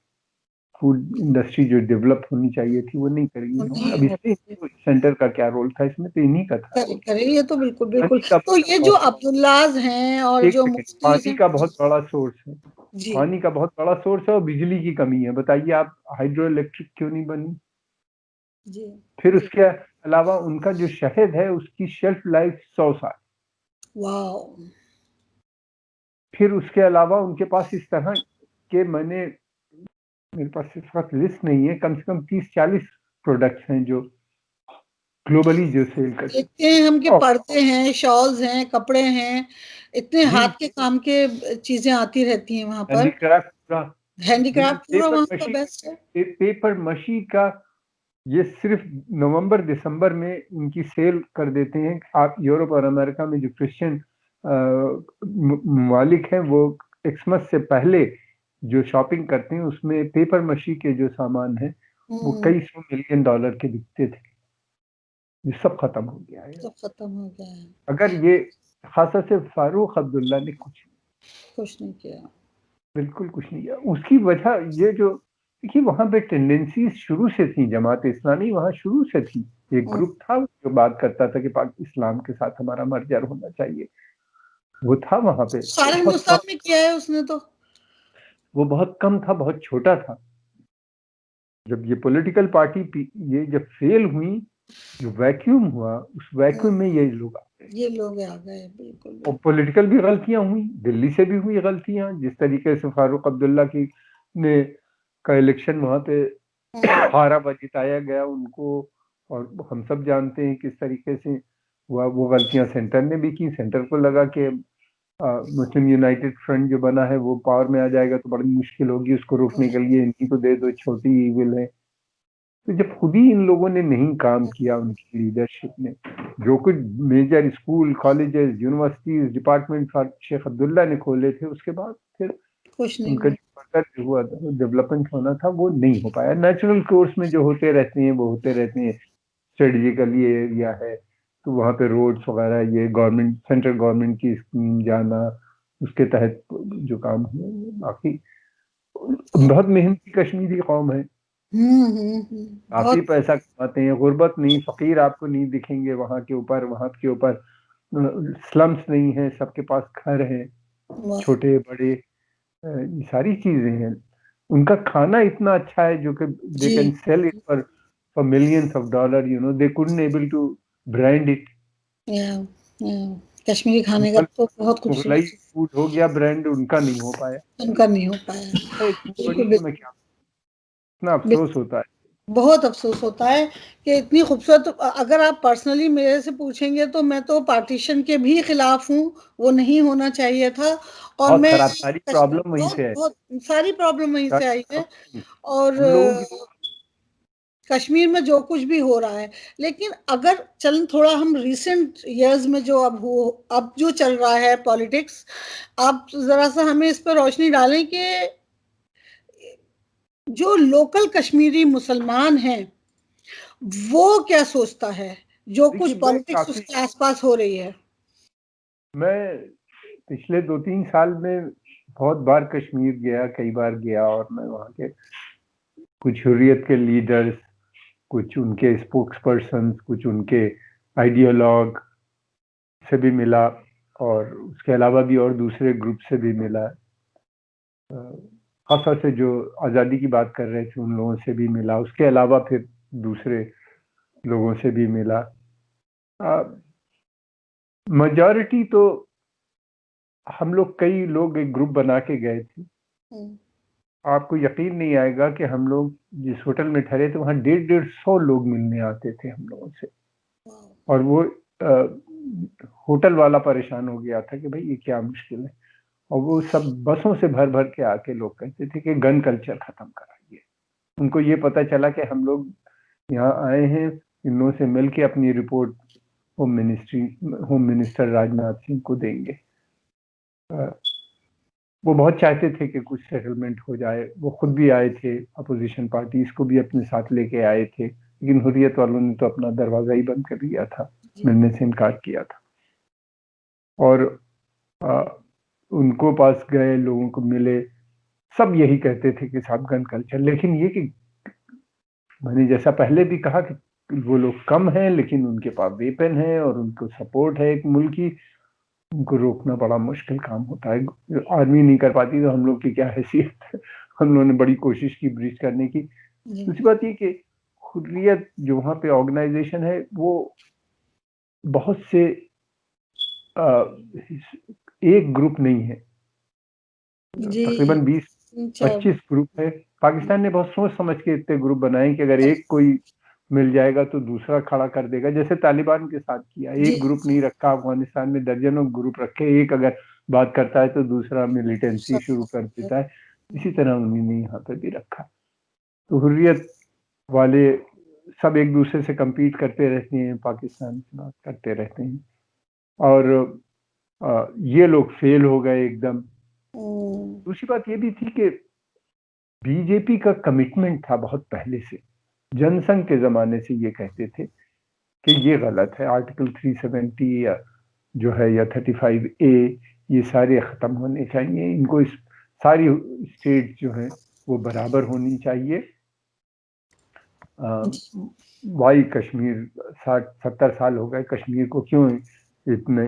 फूड इंडस्ट्री जो डेवलप होनी चाहिए थी वो नहीं करी इन्होंने। नहीं अब हो इसमें सेंटर का क्या रोल था इसमें, तो इन्हीं का था करे रोल। करे, ये तो बिल्कुल बिल्कुल। पानी का तो ये जो बहुत, अब्दुल्लाज हैं और एक जो सेकेंड, मुफ्तीज पानी हैं। का बहुत बड़ा सोर्स है। जी पानी का बहुत बड़ा सोर्स है और बिजली की कमी है। बताइए आप हाइड्रो इलेक्ट्रिक क्यों नहीं बनी? जी फिर जी। उसके अलावा उनका जो शहद है उसकी शेल्फ लाइफ 100 साल। वाह। फिर उसके अलावा उनके पास इस तरह के, मेरे पास इस वक्त लिस्ट नहीं है, कम से कम 30-40 प्रोडक्ट्स हैं जो ग्लोबली जो सेल करते हैं। देखते हैं हम कि और पर्दे हैं, शॉल्स हैं, कपड़े हैं, इतने जी, हाथ के काम के चीजें आती रहती हैं वहां पर। हैंडीक्राफ्ट पूरा। जी, हैंडीक्राफ्ट पूरा पेपर वहां का मशी, बेस्ट है। पेपर मशी का ये सिर्फ नवंबर दिसंबर में इनकी सेल कर देते हैं। आप यूरोप और अमेरिका में जो क्रिश्चियन ममालिक हैं, वो एक्समस से पहले जो शॉपिंग करते हैं उसमें पेपर मशी के जो सामान है वो हम्म, कई $100 मिलियन के बिकते थे। ये सब खत्म हो गया है। सब खत्म हो गया है। अगर ये खासा से फारूक अब्दुल्ला ने कुछ, कुछ नहीं किया। बिल्कुल कुछ नहीं किया। उसकी वजह ये जो, देखिए वहां पे टेंडेंसीज शुरू से थी, जमात इस्लामी वहां शुरू से थी। एक हम्म, ग्रुप था जो बात करता था कि पाक इस्लाम के साथ हमारा मर्जर होना चाहिए, वो था वहां पे। सारे बहुत हिंदुस्तान कम, में किया है उसने तो। वो बहुत कम था, बहुत छोटा था। जब ये पॉलिटिकल पार्टी ये जब फेल हुई, जो वैक्यूम हुआ, उस हम्म, वैक्यूम में ये लोग आ गए। ये लोग आ गए, बिल्कुल और बिल्कुल। पॉलिटिकल भी गलतियां हुई, दिल्ली से भी हुई गलतियां, जिस तरीके से फारूक अब्दुल्ला की ने का इलेक्शन वहां पे हम्म, हारा जिताया गया उनको। और हम सब जानते हैं किस तरीके से हुआ। वो गलतियां सेंटर ने भी की। सेंटर को लगा कि मुस्लिम यूनाइटेड फ्रंट जो बना है वो पावर में आ जाएगा तो बड़ी मुश्किल होगी उसको रोकने के लिए, इन्हीं को दे दो, छोटी ईविल है। तो जब खुद ही इन लोगों ने नहीं काम किया, उनकी लीडरशिप ने जो कुछ major school, colleges, universities, department Sheikh Abdullah ने खोले थे, उसके बाद फिर कुछ नहीं उनका हुआ। जो फर्दर हुआ डेवलपमेंट होना था वो नहीं हो पाया। नेचुरल कोर्स में जो होते रहते हैं वो होते रहते हैं। स्ट्रेटेजिकली एरिया है तो वहाँ पे रोड्स वगैरह, ये गवर्नमेंट, सेंट्रल गवर्नमेंट की स्कीम जाना, उसके तहत जो काम हुए, बाकी बहुत मेहनती कश्मीरी कौम है। काफी बहुत। पैसा कमाते हैं, गुर्बत नहीं, फकीर आपको नहीं दिखेंगे वहाँ के ऊपर स्लम्स नहीं है, सबके पास घर है, वाह। छोटे बड़े, ये सारी चीजें हैं। उनका खाना इतना अच्छा है जो कि दे जी। Can sell it for millions of dollar, they couldn't able to brand it. Yeah, yeah, Kashmiri खाने का मुगल तो बहुत मुगलई खूबसूरत। फूड हो गया ब्रांड, उनका नहीं हो पाया। उनका नहीं हो पाया। इतनी बड़ी बिल्कुल तो मैं बिल्कुल। क्या, इतना अफसोस होता है। बहुत अफसोस होता है कि इतनी खूबसूरत। अगर आप पर्सनली मेरे से पूछेंगे तो मैं तो पार्टीशन के भी खिलाफ हूँ। वो नहीं होना चाहिए था। और बहुत मैं खराब, सारी प्रॉब्लम वहीं बहुत से है। बहुत सारी प्रॉब्लम वहीं से सारी आई है। प्रॉब्लम और हम लोगों की। कश्मीर में जो कुछ भी हो रहा है, लेकिन अगर चल थोड़ा हम रिसेंट इयर्स में जो अब जो चल रहा है पॉलिटिक्स, आप जरा सा हमें इस पर रोशनी डालें कि जो लोकल कश्मीरी मुसलमान हैं वो क्या सोचता है, जो कुछ देखिए पॉलिटिक्स उसके आसपास हो रही है। मैं पिछले 2-3 साल में बहुत बार कश्मीर गया, कई बार गया, और मैं वहाँ के कुछ हुर्रियत के लीडर्स, कुछ उनके स्पोक्स पर्सन, कुछ उनके आइडियोलॉग से भी मिला, और उसके अलावा भी और दूसरे ग्रुप से भी मिला। खासतौर से जो आज़ादी की बात कर रहे थे उन लोगों से भी मिला, उसके अलावा फिर दूसरे लोगों से भी मिला। मेजॉरिटी तो हम लोग कई लोग एक ग्रुप बना के गए थे। आपको यकीन नहीं आएगा कि हम लोग जिस होटल में ठहरे थे वहाँ 150 लोग मिलने आते थे हम लोगों से। और वो होटल वाला परेशान हो गया था कि भाई ये क्या मुश्किल है, और वो सब बसों से भर भर के आके लोग कहते थे कि गन कल्चर खत्म कराइए। उनको ये पता चला कि हम लोग यहाँ आए हैं इन लोगों से मिल के अपनी report home minister Rajnath Singh को देंगे। वो बहुत चाहते थे कि कुछ सेटलमेंट हो जाए। वो खुद भी आए थे, अपोजिशन पार्टीज को भी अपने साथ लेके आए थे, लेकिन हुर्रियत वालों ने तो अपना दरवाजा ही बंद कर दिया था, मिलने से इनकार किया था। और उनको पास गए, लोगों को मिले, सब यही कहते थे कि साहब गन कल्चर। लेकिन ये कि मैंने जैसा पहले भी कहा कि वो लोग कम हैं लेकिन उनके पास वेपन है और उनको सपोर्ट है एक मुल्क की, उनको रोकना बड़ा मुश्किल काम होता है। आर्मी नहीं कर पाती तो हम लोग की क्या हैसियत है। हम लोगों ने बड़ी कोशिश की ब्रीच करने की। दूसरी बात ये कि हुर्रियत जो वहाँ पे ऑर्गेनाइजेशन है वो बहुत से एक ग्रुप नहीं है, तकरीबन 20-25 ग्रुप है। पाकिस्तान ने बहुत सोच समझ के इतने ग्रुप बनाए कि अगर एक कोई मिल जाएगा तो दूसरा खड़ा कर देगा, जैसे तालिबान के साथ किया। एक ग्रुप नहीं रखा, अफगानिस्तान में दर्जनों ग्रुप रखे, एक अगर बात करता है तो दूसरा मिलिटेंसी शुरू कर देता है। इसी तरह उन्होंने यहाँ पे भी रखा। तो हुर्रियत वाले सब एक दूसरे से compete करते रहते हैं, पाकिस्तान से बात करते रहते हैं, और ये लोग फेल हो गए एकदम। दूसरी बात ये भी थी कि बीजेपी का कमिटमेंट था बहुत पहले से, जनसंघ के जमाने से ये कहते थे कि ये गलत है, आर्टिकल 370 या जो है या 35A ये सारे खत्म होने चाहिए, इनको इस सारी स्टेट जो है वो बराबर होनी चाहिए। वाई कश्मीर 60-70 साल हो गए, कश्मीर को क्यों इतने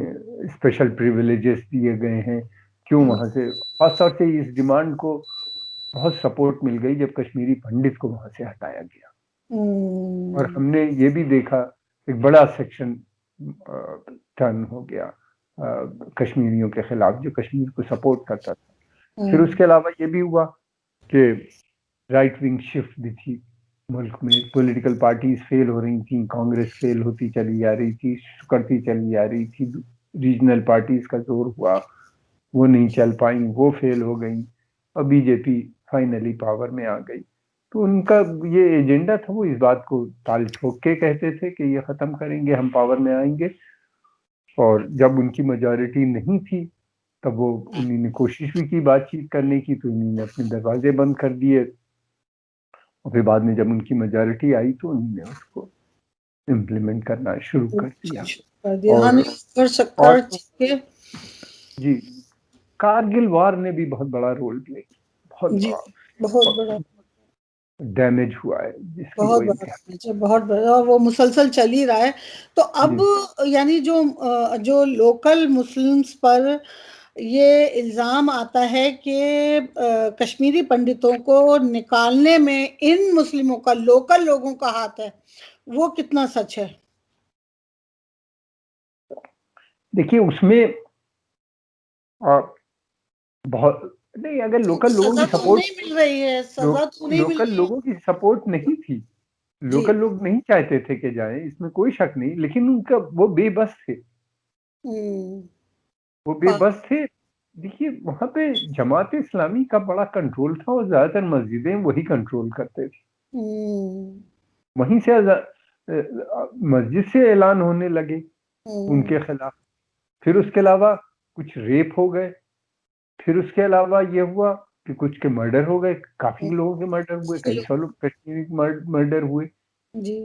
स्पेशल प्रिविलेजेस दिए गए हैं, क्यों वहां से खासतौर से इस डिमांड को बहुत सपोर्ट मिल गई जब कश्मीरी पंडित को वहां से हटाया गया। और हमने ये भी देखा एक बड़ा सेक्शन टर्न हो गया कश्मीरियों के खिलाफ जो कश्मीर को सपोर्ट करता था। फिर उसके अलावा ये भी हुआ कि राइट विंग शिफ्ट भी थी मुल्क में, पॉलिटिकल पार्टीज फेल हो रही थी, कांग्रेस फेल होती चली जा रही थी, करती चली जा रही थी, रीजनल पार्टीज का जोर हुआ, वो नहीं चल पाई, वो फेल हो गई, और बीजेपी फाइनली पावर में आ गई। तो उनका ये एजेंडा था, वो इस बात को ताल ठोक के कहते थे कि ये खत्म करेंगे, हम पावर में आएंगे। और जब उनकी मेजॉरिटी नहीं थी तब वो उन्होंने कोशिश भी की बातचीत करने की, तो उन्होंने अपने दरवाजे बंद कर दिए। और फिर बाद में जब उनकी मेजॉरिटी आई तो उन्होंने उसको इम्प्लीमेंट करना शुरू कर दिया। और जी, कारगिल वार ने भी बहुत बड़ा रोल प्ले किया, बहुत बड़ा डैमेज हुआ है जिसकी बहुत बड़ा, और वो मुसलसल चल ही रहा है। तो अब यानी जो लोकल मुस्लिम्स पर ये इल्जाम आता है कि कश्मीरी पंडितों को निकालने में इन मुस्लिमों का, लोकल लोगों का हाथ है, वो कितना सच है? देखिए उसमें बहुत नहीं, अगर लोकल लोगों की सपोर्ट नहीं मिल रही है, सजा तो नहीं मिल लोकल रही, लोगों की सपोर्ट नहीं थी, लोकल लोग नहीं चाहते थे कि जाए, इसमें कोई शक नहीं, लेकिन उनका वो बेबस थे, वो बेबस थे। देखिए वहां पे जमात इस्लामी का बड़ा कंट्रोल था और ज्यादातर मस्जिदें वही कंट्रोल करते थे। वहीं से मस्जिद से ऐलान होने लगे उनके खिलाफ। फिर उसके अलावा कुछ रेप हो गए, फिर उसके अलावा ये हुआ कि कुछ के मर्डर हो गए, काफी लोगों के मर्डर हुए, कई सौ लोग कश्मीरी मर्डर हुए।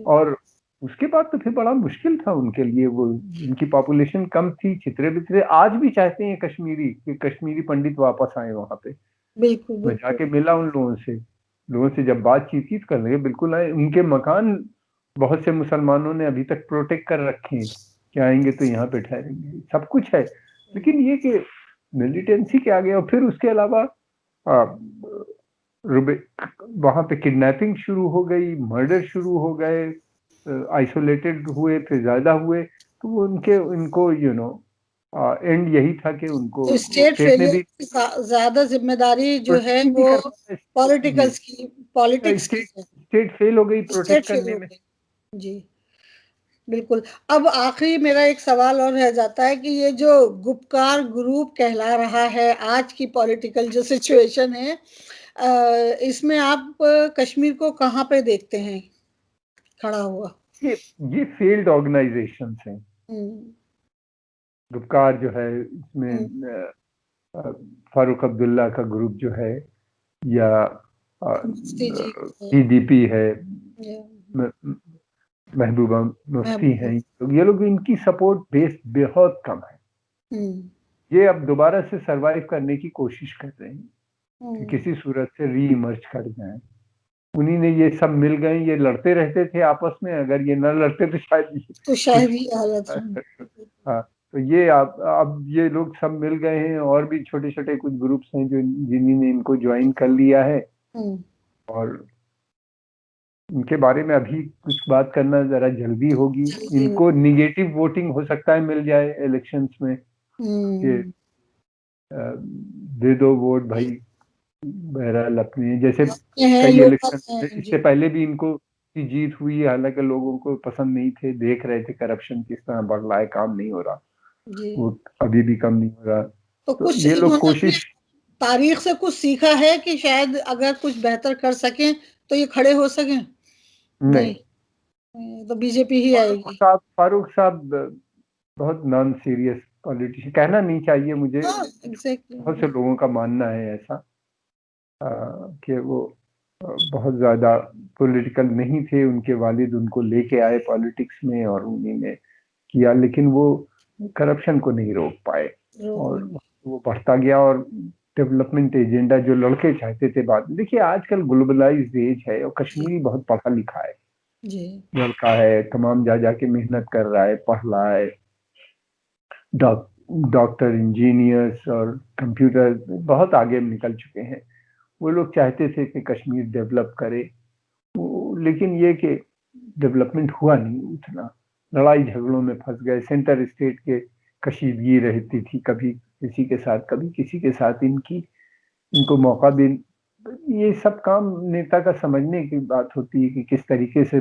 और उसके बाद तो फिर बड़ा मुश्किल था उनके लिए, वो उनकी पॉपुलेशन कम थी, छितरे बितरे आज भी चाहते हैं कश्मीरी कि कश्मीरी पंडित वापस आए वहां पे। मैं जाके मिला उन लोगों से जब बातचीत की तो कर लगे बिल्कुल आए। उनके मकान बहुत से मुसलमानों ने अभी तक प्रोटेक्ट कर रखे हैं कि आएंगे तो यहाँ पे ठहरेंगे, सब कुछ है। लेकिन ये कि मिलिटेंसी के आगे, और फिर उसके अलावा वहां पे किडनैपिंग शुरू हो गई, मर्डर शुरू हो गए, आइसोलेटेड हुए, फिर ज्यादा हुए। तो वो इनको एंड यही था कि उनको तो स्टेट स्टेट ने फेलियर भी की ज्यादा जिम्मेदारी जो है प्रोटेक्ट नहीं वो कर पाया। जी, पॉलिटिक्स की स्टेट है। स्टेट फेल हो गई स्टेट प्रोटेक्ट फेल करने हो में। गई। जी, बिल्कुल। अब आखिरी मेरा एक सवाल और रह जाता है कि ये जो गुपकार ग्रुप कहला रहा है आज की पॉलिटिकल जो सिचुएशन है, इसमें आप कश्मीर को कहाँ पे देखते हैं खड़ा हुआ? ये ये फेल्ड ऑर्गेनाइजेशंस हैं। हम्म, गुपकार जो है, हम्म, इसमें फारूक अब्दुल्ला का ग्रुप जो है, या मुफ्ती जी है, पीडीपी है, ये महबूबा मुफ्ती हैं, महबूब। ये लोग इनकी सपोर्ट बेस बहुत कम है। हम्म, ये अब दोबारा से सरवाइव करने की कोशिश कर रहे हैं कि हम्म, किसी सूरत से री इमर्ज कर जाए। उन्हीं ने ये सब मिल गए, ये लड़ते रहते थे आपस में, अगर ये न लड़ते तो शायद तो कुछ। शायद ये हालत हो। हाँ, तो ये अब ये लोग सब मिल गए हैं, और भी छोटे छोटे कुछ ग्रुप्स हैं जो जिन्होंने इनको ज्वाइन कर लिया है। हम्म, और इनके बारे में अभी कुछ बात करना जरा जल्दी होगी। जल्दी हो। इनको निगेटिव वोटिंग हो सकता है मिल जाए इलेक्शंस में, कि हम्म, दे दो वोट भाई। बहरहाल अपने जैसे ये है कई लोकल इलेक्शन है इससे जी। पहले भी इनको की जीत हुई, हालांकि लोगों को पसंद नहीं थे, देख रहे थे करप्शन किस तरह बढ़ रहा है, काम नहीं हो रहा, जी, वो अभी भी कम नहीं हो रहा। तो तो कुछ ये लोग इन्होंने अपनी कोशिश तारीख से कुछ सीखा है कि शायद अगर कुछ बेहतर कर सकें तो ये खड़े हो सकें? नहीं, नहीं। तो बीजेपी ही आएगी। फारूक साहब बहुत नॉन सीरियस पॉलिटिशियन, कहना नहीं चाहिए मुझे, हाँ, बहुत से एग्जैक्टली। लोगों का मानना है ऐसा, कि वो बहुत ज्यादा पॉलिटिकल नहीं थे। उनके वालिद उनको लेके आए पॉलिटिक्स में और उन्हीं ने किया, लेकिन वो करप्शन को नहीं रोक पाए, रोक और नहीं। वो बढ़ता गया। और डेवलपमेंट एजेंडा जो लड़के चाहते थे बाद में, देखिए आजकल ग्लोबलाइज्ड एज है, और जी, कश्मीरी बहुत पढ़ा लिखा है, जी, लड़का है, तमाम जा जाके मेहनत कर रहा है, पढ़ रहा है, डॉक्टर, इंजीनियर्स और कंप्यूटर बहुत आगे निकल चुके हैं। वो लोग चाहते थे कि कश्मीर डेवलप करे, लेकिन ये कि डेवलपमेंट हुआ नहीं उतना, लड़ाई झगड़ों में फंस गए। सेंटर स्टेट के कशीदगी रहती थी, कभी किसी के साथ कभी किसी के साथ, इनको मौका भी। ये सब काम नेता का समझने की बात होती है कि किस तरीके से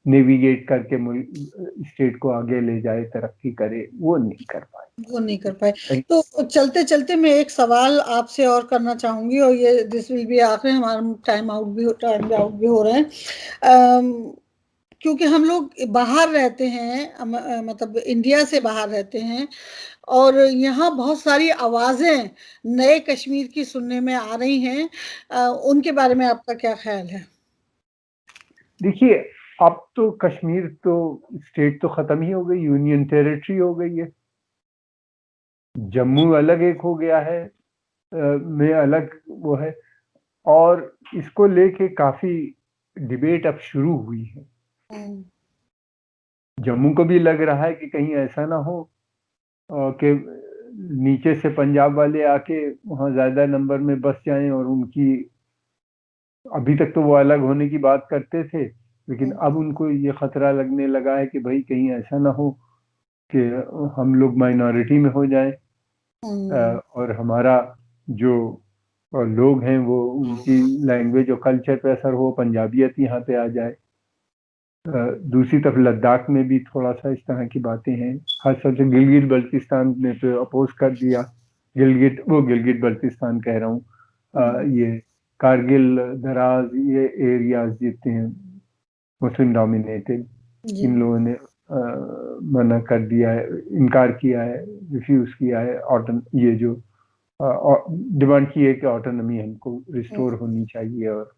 नेविगेट करके स्टेट को आगे ले जाए, तरक्की करे, वो नहीं कर वो नहीं कर पाए। पाए। तो चलते चलते मैं एक सवाल आपसे और करना चाहूंगी, और ये दिस विल बी आखिर, हमारा टाइम आउट भी हो रहे हैं। क्योंकि हम लोग बाहर रहते हैं, मतलब इंडिया से बाहर रहते हैं, और यहाँ बहुत सारी आवाजें नए कश्मीर की सुनने में आ रही हैं। उनके बारे में आपका क्या ख्याल है? देखिए, अब तो कश्मीर तो स्टेट तो खत्म ही हो गई, यूनियन टेरिटरी हो गई है। जम्मू अलग एक हो गया है, में अलग वो है, और इसको लेके काफी डिबेट अब शुरू हुई है। हम्म, जम्मू को भी लग रहा है कि कहीं ऐसा ना हो कि नीचे से पंजाब वाले आके वहां ज्यादा नंबर में बस जाएं, और उनकी, अभी तक तो वो अलग होने की बात करते थे, लेकिन हम्म, अब उनको ये खतरा लगने लगा है कि भाई कहीं ऐसा ना हो कि हम लोग माइनॉरिटी में हो जाएं, हम्म, और हमारा जो लोग हैं वो, उनकी लैंग्वेज और कल्चर पे असर हो, पंजाबियत यहाँ पे आ जाए। दूसरी तरफ लद्दाख में भी थोड़ा सा इस तरह की बातें हैं, खासतौर से गिलगित बल्तिस्तान ने तो अपोज कर दिया। गिलगित बल्तिस्तान कह रहा हूँ, हम्म, ये कारगिल, द्रास, ये एरियाज जितने हैं मुस्लिम डोमिनेटेड, जी, इन लोगों ने मना कर दिया है, इनकार किया है, रिफ्यूज किया है। ऑटन ये जो डिमांड की है कि ऑटोनॉमी हमको हम्म, रिस्टोर होनी चाहिए, और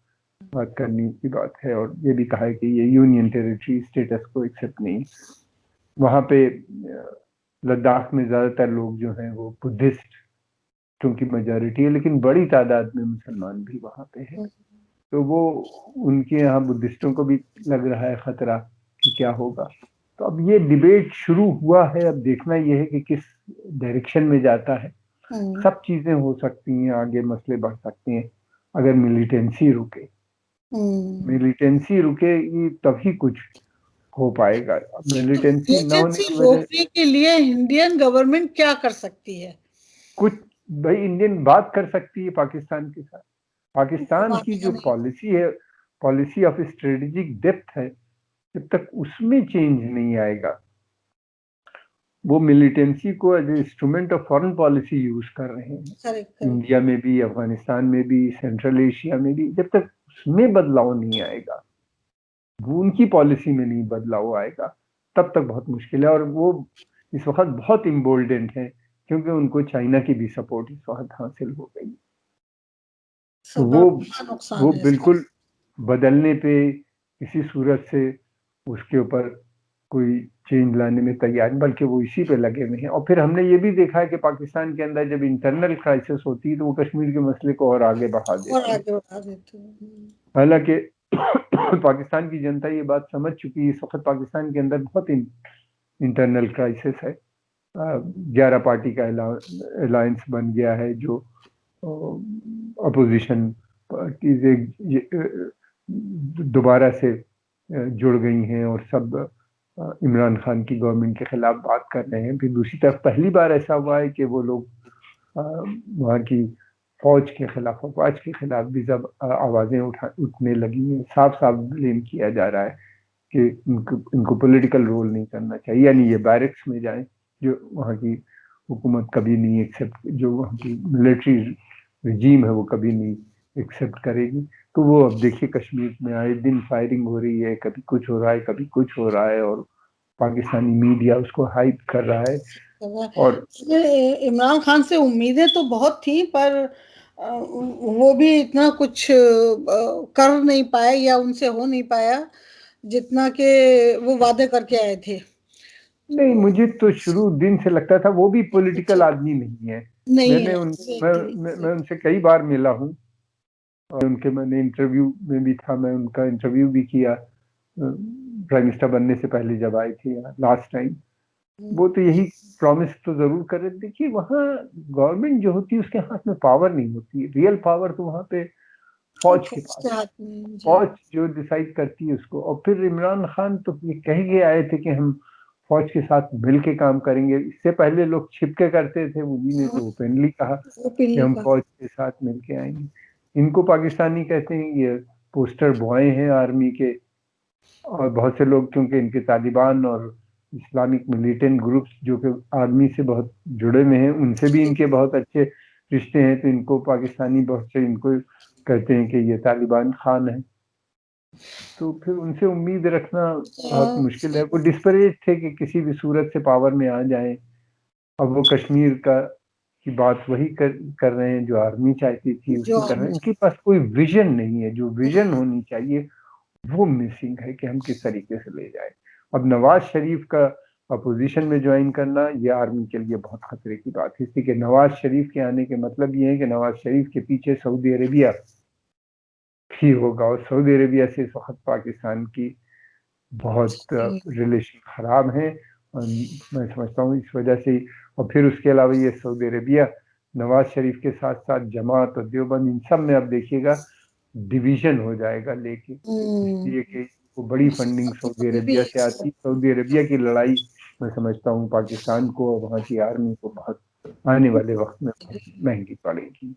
बात करने की बात है, और ये भी कहा है कि ये यूनियन टेरिटरी स्टेटस को एक्सेप्ट नहीं। वहां पे लद्दाख में ज्यादातर लोग जो हैं वो बुद्धिस्ट, क्योंकि मेजोरिटी है, लेकिन बड़ी तादाद में मुसलमान भी वहां पे है। हम्म, तो वो, उनके यहाँ बुद्धिस्टों को भी लग रहा है खतरा कि क्या होगा। तो अब ये डिबेट शुरू हुआ है, अब देखना ये है कि किस डायरेक्शन में जाता है। सब चीजें हो सकती हैं, आगे मसले बढ़ सकते हैं अगर मिलिटेंसी रुके। मिलिटेंसी रुकेगी तभी कुछ हो पाएगा। मिलिटेंसी न होने की वजह रोकने के लिए इंडियन गवर्नमेंट क्या कर सकती है? कुछ, भाई इंडियन बात कर सकती है पाकिस्तान के साथ। पाकिस्तान की जो पॉलिसी है, पॉलिसी ऑफ स्ट्रेटेजिक डेप्थ है, जब तक उसमें चेंज नहीं आएगा, वो मिलिटेंसी को as instrument of foreign policy use कर रहे हैं, इंडिया में भी, अफगानिस्तान में भी, सेंट्रल एशिया में भी, जब तक उसमें बदलाव नहीं आएगा, वो उनकी पॉलिसी में नहीं बदलाव आएगा, तब तक बहुत मुश्किल है। और वो इस वक्त बहुत इम्बोल्डेंट है क्योंकि उनको चाइना की भी सपोर्ट इस वक्त हासिल हो गई। तो वो बिल्कुल बदलने पे किसी सूरत से उसके ऊपर कोई चेंज लाने में तैयार, बल्कि वो इसी पे लगे हुए हैं। और फिर हमने ये भी देखा है कि पाकिस्तान के अंदर जब इंटरनल क्राइसिस होती है तो वो कश्मीर के मसले को और आगे बढ़ा देते हैं। हालांकि पाकिस्तान की जनता ये बात समझ चुकी है, इस वक्त पाकिस्तान के अंदर बहुत इंटरनल क्राइसिस है। 11 पार्टी का अलायंस बन गया है, जो अपोजिशन पार्टीज दोबारा से जुड़ गई हैं और सब इमरान खान की गवर्नमेंट के खिलाफ बात कर रहे हैं। फिर दूसरी तरफ पहली बार ऐसा हुआ है कि वो लोग वहाँ की फौज के खिलाफ, अफवाज के खिलाफ भी जब आवाजें उठने लगी हैं। साफ साफ ब्लेम किया जा रहा है कि इनको पॉलिटिकल रोल नहीं करना चाहिए, यानी ये बैरक्स में जाएं, जो वहाँ की हुकूमत कभी नहीं एक्सेप्ट, जो वहाँ की मिलिट्री रजीम है वो कभी नहीं एक्सेप्ट करेगी। तो वो अब देखिए कश्मीर में आए दिन फायरिंग हो रही है, कभी कुछ हो रहा है, कभी कुछ हो रहा है, और पाकिस्तानी मीडिया उसको हाइप कर रहा है। और इमरान खान से उम्मीदें तो बहुत थी, पर वो भी इतना कुछ कर नहीं पाए या उनसे हो नहीं पाया जितना कि वो वादे करके आए थे। नहीं, मुझे तो शुरू दिन से लगता था वो भी पॉलिटिकल आदमी नहीं है। मैं उनसे कई बार मिला हूँ और मैंने इंटरव्यू में भी था, मैं उनका इंटरव्यू भी किया प्राइम मिनिस्टर बनने से पहले जब आए थे लास्ट टाइम। वो तो यही प्रॉमिस तो जरूर कर रहे। देखिए वहाँ गवर्नमेंट जो होती है उसके हाथ में पावर नहीं होती, रियल पावर तो वहाँ पे फौज के पास, फौज जो डिसाइड करती है उसको। और फिर इमरान खान तो ये कह के आए थे कि हम फौज के साथ मिलके काम करेंगे। इससे पहले लोग छिपके करते थे, उन्हीं ने तो ओपनली कहा कि हम फौज के साथ मिलके आएंगे। इनको पाकिस्तानी कहते हैं, ये पोस्टर बॉय हैं आर्मी के। और बहुत से लोग क्योंकि इनके तालिबान और इस्लामिक मिलिटेंट ग्रुप्स जो कि आर्मी से बहुत जुड़े हुए हैं, उनसे भी इनके बहुत अच्छे रिश्ते हैं, तो इनको पाकिस्तानी बहुत से इनको कहते हैं कि ये तालिबान खान है। तो फिर उनसे उम्मीद रखना बहुत मुश्किल है। वो डिस्परेट थे कि किसी भी सूरत से पावर में आ जाएं। अब वो कश्मीर की बात वही कर रहे हैं जो आर्मी चाहती थी, उसकी कर रहे हैं। इनके पास कोई विजन नहीं है, जो विजन होनी चाहिए वो मिसिंग है कि हम किस तरीके से ले जाए। अब नवाज शरीफ का अपोजिशन में ज्वाइन करना ये आर्मी के लिए बहुत खतरे की बात है, इसलिए कि नवाज शरीफ के आने के मतलब ये है कि नवाज शरीफ के पीछे सऊदी अरेबिया ही होगा, और सऊदी अरेबिया से इस वक्त पाकिस्तान की बहुत रिलेशन खराब है। और मैं समझता हूँ इस वजह से। और फिर उसके अलावा ये सऊदी अरेबिया नवाज शरीफ के साथ साथ जमात और देवबंद, इन सब में अब देखिएगा डिवीजन हो जाएगा लेके, इसलिए कि वो बड़ी फंडिंग सऊदी अरेबिया से आती। सऊदी अरेबिया की लड़ाई मैं समझता हूँ पाकिस्तान को और वहाँ की आर्मी को बहुत आने वाले वक्त में महंगी पड़ेगी।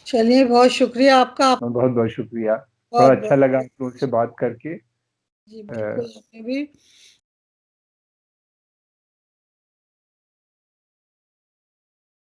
चलिए, बहुत शुक्रिया आपका। बहुत बहुत शुक्रिया, बड़ा अच्छा लगा आप लोगों से बात करके। जी बिल्कुल, हमें भी।